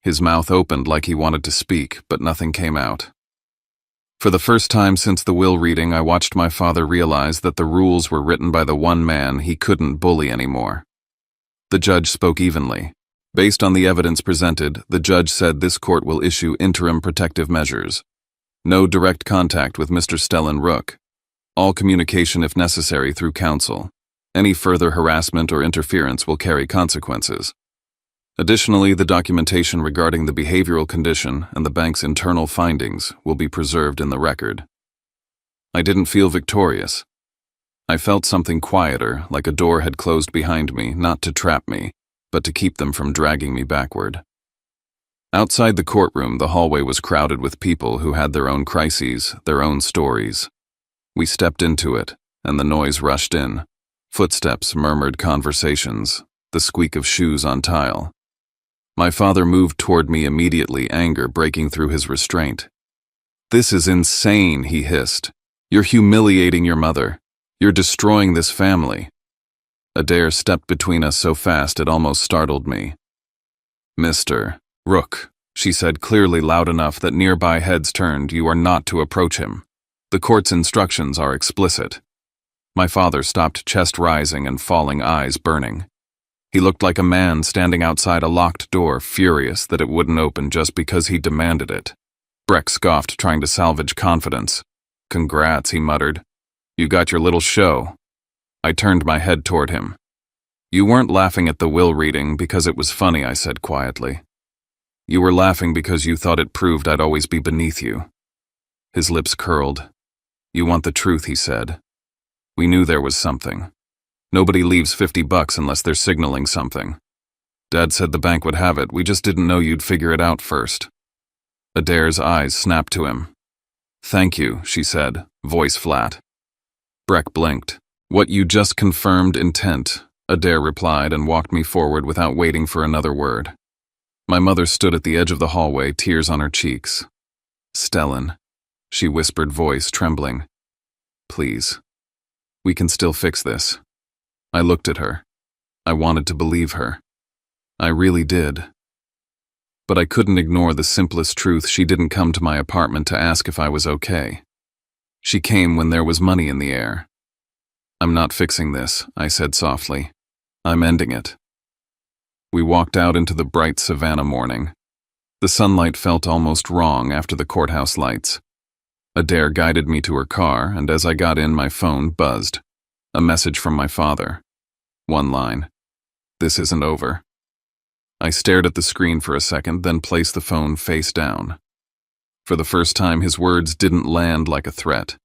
His mouth opened like he wanted to speak, but nothing came out. For the first time since the will reading, I watched my father realize that the rules were written by the one man he couldn't bully anymore. The judge spoke evenly. Based on the evidence presented, the judge said this court will issue interim protective measures. No direct contact with Mr. Stellan Rook. All communication if necessary through counsel. Any further harassment or interference will carry consequences. Additionally, the documentation regarding the behavioral condition and the bank's internal findings will be preserved in the record. I didn't feel victorious. I felt something quieter, like a door had closed behind me, not to trap me, but to keep them from dragging me backward. Outside the courtroom, the hallway was crowded with people who had their own crises, their own stories. We stepped into it, and the noise rushed in. Footsteps, murmured conversations, the squeak of shoes on tile. My father moved toward me immediately, anger breaking through his restraint. "This is insane," he hissed. "You're humiliating your mother. You're destroying this family." Adair stepped between us so fast it almost startled me. "Mr. Rook," she said clearly, loud enough that nearby heads turned, "you are not to approach him. The court's instructions are explicit." My father stopped, chest rising and falling, eyes burning. He looked like a man standing outside a locked door, furious that it wouldn't open just because he demanded it. Breck scoffed, trying to salvage confidence. "Congrats," he muttered. "You got your little show." I turned my head toward him. "You weren't laughing at the will reading because it was funny," I said quietly. "You were laughing because you thought it proved I'd always be beneath you." His lips curled. "You want the truth," he said. "We knew there was something. Nobody leaves $50 unless they're signaling something. Dad said the bank would have it, we just didn't know you'd figure it out first." Adair's eyes snapped to him. "Thank you," she said, voice flat. Breck blinked. "What you just confirmed intent," Adair replied and walked me forward without waiting for another word. My mother stood at the edge of the hallway, tears on her cheeks. "Stellan," she whispered, voice trembling. "Please. We can still fix this." I looked at her. I wanted to believe her. I really did. But I couldn't ignore the simplest truth: she didn't come to my apartment to ask if I was okay. She came when there was money in the air. "I'm not fixing this," I said softly. "I'm ending it." We walked out into the bright Savannah morning. The sunlight felt almost wrong after the courthouse lights. Adair guided me to her car, and as I got in, my phone buzzed. A message from my father. One line. "This isn't over." I stared at the screen for a second, then placed the phone face down. For the first time, his words didn't land like a threat.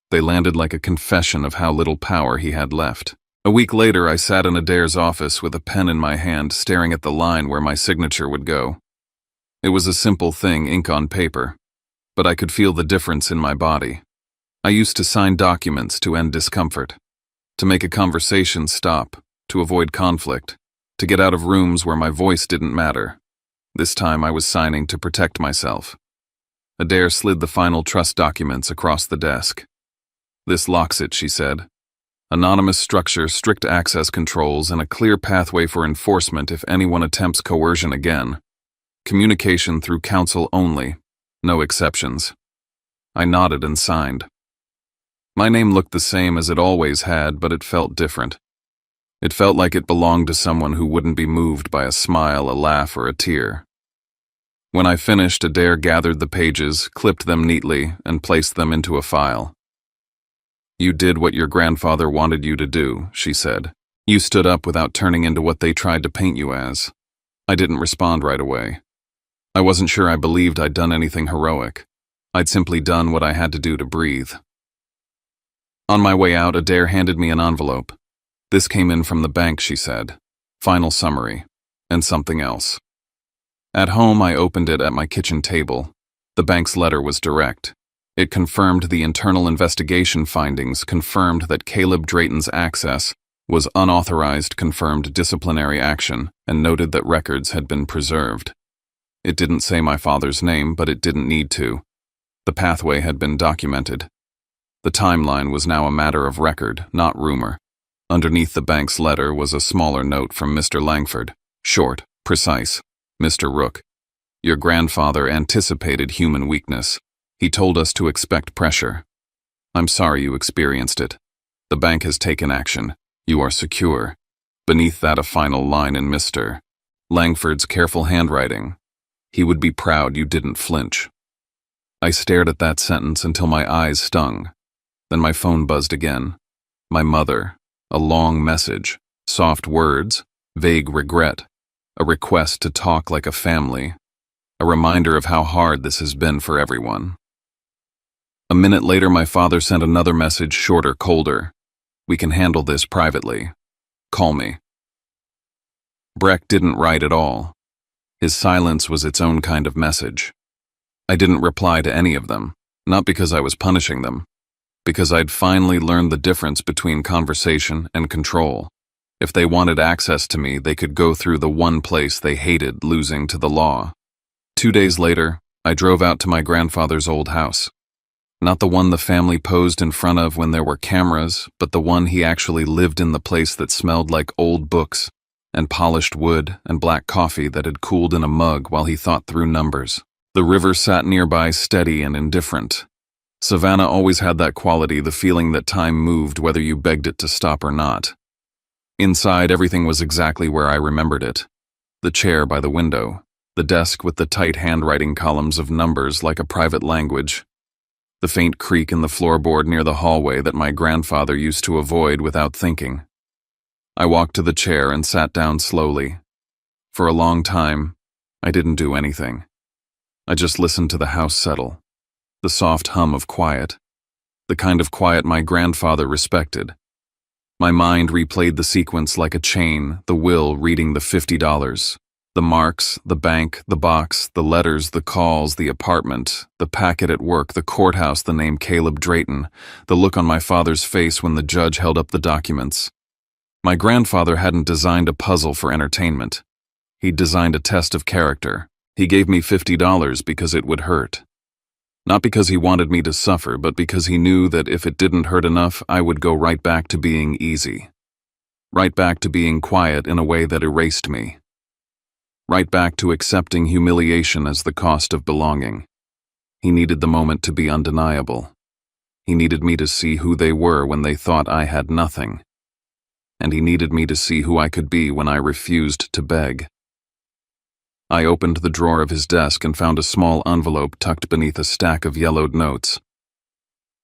They landed like a confession of how little power he had left. A week later, I sat in Adair's office with a pen in my hand, staring at the line where my signature would go. It was a simple thing, ink on paper, but I could feel the difference in my body. I used to sign documents to end discomfort, to make a conversation stop, to avoid conflict, to get out of rooms where my voice didn't matter. This time I was signing to protect myself. Adair slid the final trust documents across the desk. "This locks it," she said. "Anonymous structure, strict access controls, and a clear pathway for enforcement if anyone attempts coercion again. Communication through counsel only, no exceptions." I nodded and signed. My name looked the same as it always had, but it felt different. It felt like it belonged to someone who wouldn't be moved by a smile, a laugh, or a tear. When I finished, Adair gathered the pages, clipped them neatly, and placed them into a file. "You did what your grandfather wanted you to do," she said. "You stood up without turning into what they tried to paint you as." I didn't respond right away. I wasn't sure I believed I'd done anything heroic. I'd simply done what I had to do to breathe. On my way out, Adair handed me an envelope. "This came in from the bank," she said. "Final summary, and something else." At home, I opened it at my kitchen table. The bank's letter was direct. It confirmed the internal investigation findings, confirmed that Caleb Drayton's access was unauthorized, confirmed disciplinary action, and noted that records had been preserved. It didn't say my father's name, but it didn't need to. The pathway had been documented. The timeline was now a matter of record, not rumor. Underneath the bank's letter was a smaller note from Mr. Langford. Short, precise. "Mr. Rook, your grandfather anticipated human weakness. He told us to expect pressure. I'm sorry you experienced it. The bank has taken action. You are secure." Beneath that, a final line in Mr. Langford's careful handwriting. "He would be proud you didn't flinch." I stared at that sentence until my eyes stung. Then my phone buzzed again. My mother. A long message. Soft words. Vague regret. a request to talk like a family, a reminder of how hard this has been for everyone. A minute later, my father sent another message, shorter, colder. "We can handle this privately. Call me." Breck didn't write at all. His silence was its own kind of message. I didn't reply to any of them, not because I was punishing them, because I'd finally learned the difference between conversation and control. If they wanted access to me, they could go through the one place they hated losing to the law. 2 days later, I drove out to my grandfather's old house. Not the one the family posed in front of when there were cameras, but the one he actually lived in, the place that smelled like old books and polished wood and black coffee that had cooled in a mug while he thought through numbers. The river sat nearby, steady and indifferent. Savannah always had that quality, the feeling that time moved whether you begged it to stop or not. Inside, everything was exactly where I remembered it. The chair by the window, the desk with the tight handwriting columns of numbers like a private language, the faint creak in the floorboard near the hallway that my grandfather used to avoid without thinking. I walked to the chair and sat down slowly. For a long time, I didn't do anything. I just listened to the house settle, the soft hum of quiet, the kind of quiet my grandfather respected. My mind replayed the sequence like a chain, the will reading the $50, the marks, the bank, the box, the letters, the calls, the apartment, the packet at work, the courthouse, the name Caleb Drayton, the look on my father's face when the judge held up the documents. My grandfather hadn't designed a puzzle for entertainment. He'd designed a test of character. He gave me $50 because it would hurt. Not because he wanted me to suffer, but because he knew that if it didn't hurt enough, I would go right back to being easy. Right back to being quiet in a way that erased me. Right back to accepting humiliation as the cost of belonging. He needed the moment to be undeniable. He needed me to see who they were when they thought I had nothing. And he needed me to see who I could be when I refused to beg. I opened the drawer of his desk and found a small envelope tucked beneath a stack of yellowed notes.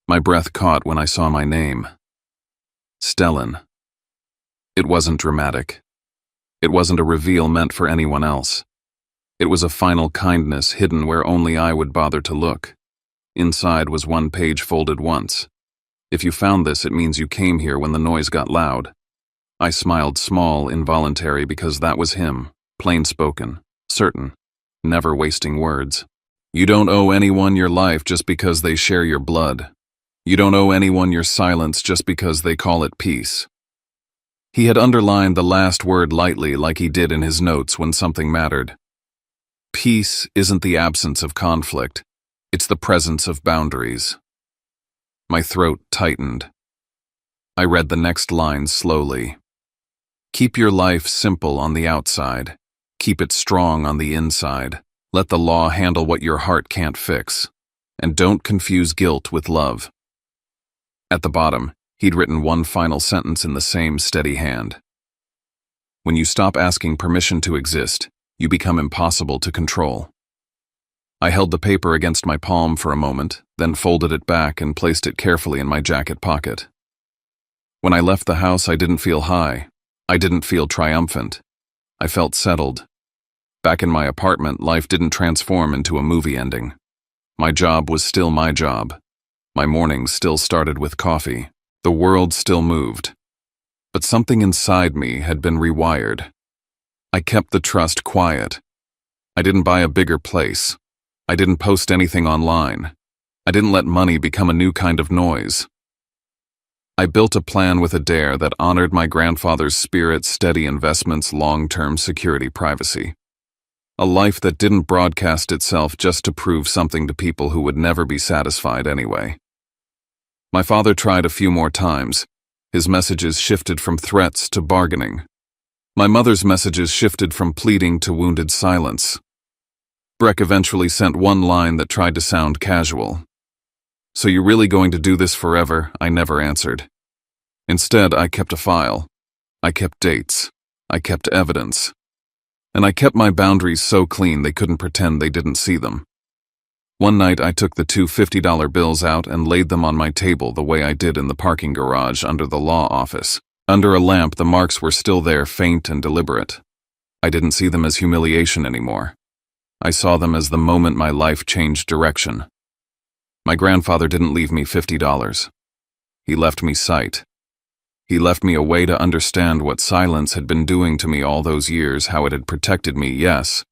My breath caught when I saw my name. Stellan. It wasn't dramatic. It wasn't a reveal meant for anyone else. It was a final kindness hidden where only I would bother to look. Inside was one page folded once. "If you found this, it means you came here when the noise got loud." I smiled, small, involuntary, because that was him, plain-spoken, certain, never wasting words. You don't owe anyone your life just because they share your blood. You don't owe anyone your silence just because they call it peace. He had underlined the last word lightly, like he did in his notes when something mattered. Peace isn't the absence of conflict, it's the presence of boundaries. My throat tightened. I read the next line slowly. Keep your life simple on the outside. Keep it strong on the inside. Let the law handle what your heart can't fix. And don't confuse guilt with love. At the bottom, he'd written one final sentence in the same steady hand. When you stop asking permission to exist, you become impossible to control. I held the paper against my palm for a moment, then folded it back and placed it carefully in my jacket pocket. When I left the house, I didn't feel high. I didn't feel triumphant. I felt settled. Back in my apartment, life didn't transform into a movie ending. My job was still my job. My mornings still started with coffee. The world still moved. But something inside me had been rewired. I kept the trust quiet. I didn't buy a bigger place. I didn't post anything online. I didn't let money become a new kind of noise. I built a plan with a dare that honored my grandfather's spirit, steady investments, long-term security, privacy. A life that didn't broadcast itself just to prove something to people who would never be satisfied anyway. My father tried a few more times. His messages shifted from threats to bargaining. My mother's messages shifted from pleading to wounded silence. Breck eventually sent one line that tried to sound casual. "So you're really going to do this forever?" I never answered. Instead, I kept a file. I kept dates. I kept evidence. And I kept my boundaries so clean they couldn't pretend they didn't see them. One night, I took the two $50 bills out and laid them on my table the way I did in the parking garage under the law office. Under a lamp, the marks were still there, faint and deliberate. I didn't see them as humiliation anymore. I saw them as the moment my life changed direction. My grandfather didn't leave me $50. He left me sight. He left me a way to understand what silence had been doing to me all those years, how it had protected me, yes,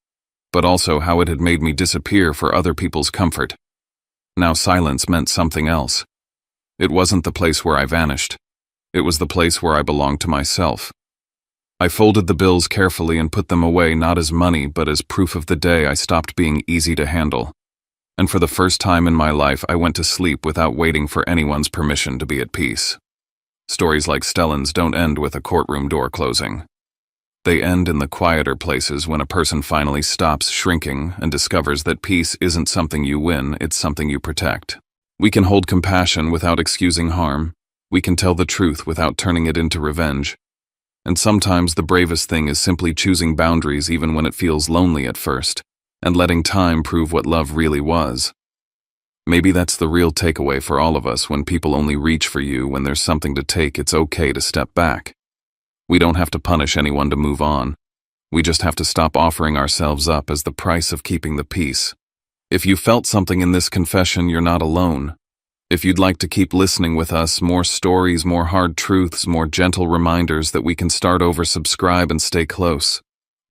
but also how it had made me disappear for other people's comfort. Now silence meant something else. It wasn't the place where I vanished. It was the place where I belonged to myself. I folded the bills carefully and put them away, not as money, but as proof of the day I stopped being easy to handle. And for the first time in my life, I went to sleep without waiting for anyone's permission to be at peace. Stories like Stellan's don't end with a courtroom door closing. They end in the quieter places when a person finally stops shrinking and discovers that peace isn't something you win, it's something you protect. We can hold compassion without excusing harm. We can tell the truth without turning it into revenge. And sometimes the bravest thing is simply choosing boundaries even when it feels lonely at first, and letting time prove what love really was. Maybe that's the real takeaway for all of us. When people only reach for you when there's something to take, it's okay to step back. We don't have to punish anyone to move on. We just have to stop offering ourselves up as the price of keeping the peace. If you felt something in this confession, you're not alone. If you'd like to keep listening with us, more stories, more hard truths, more gentle reminders that we can start over, subscribe and stay close.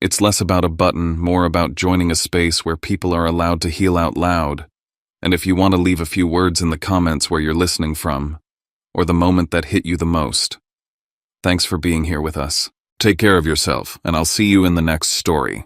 It's less about a button, more about joining a space where people are allowed to heal out loud. And if you want to leave a few words in the comments where you're listening from, or the moment that hit you the most. Thanks for being here with us. Take care of yourself, and I'll see you in the next story.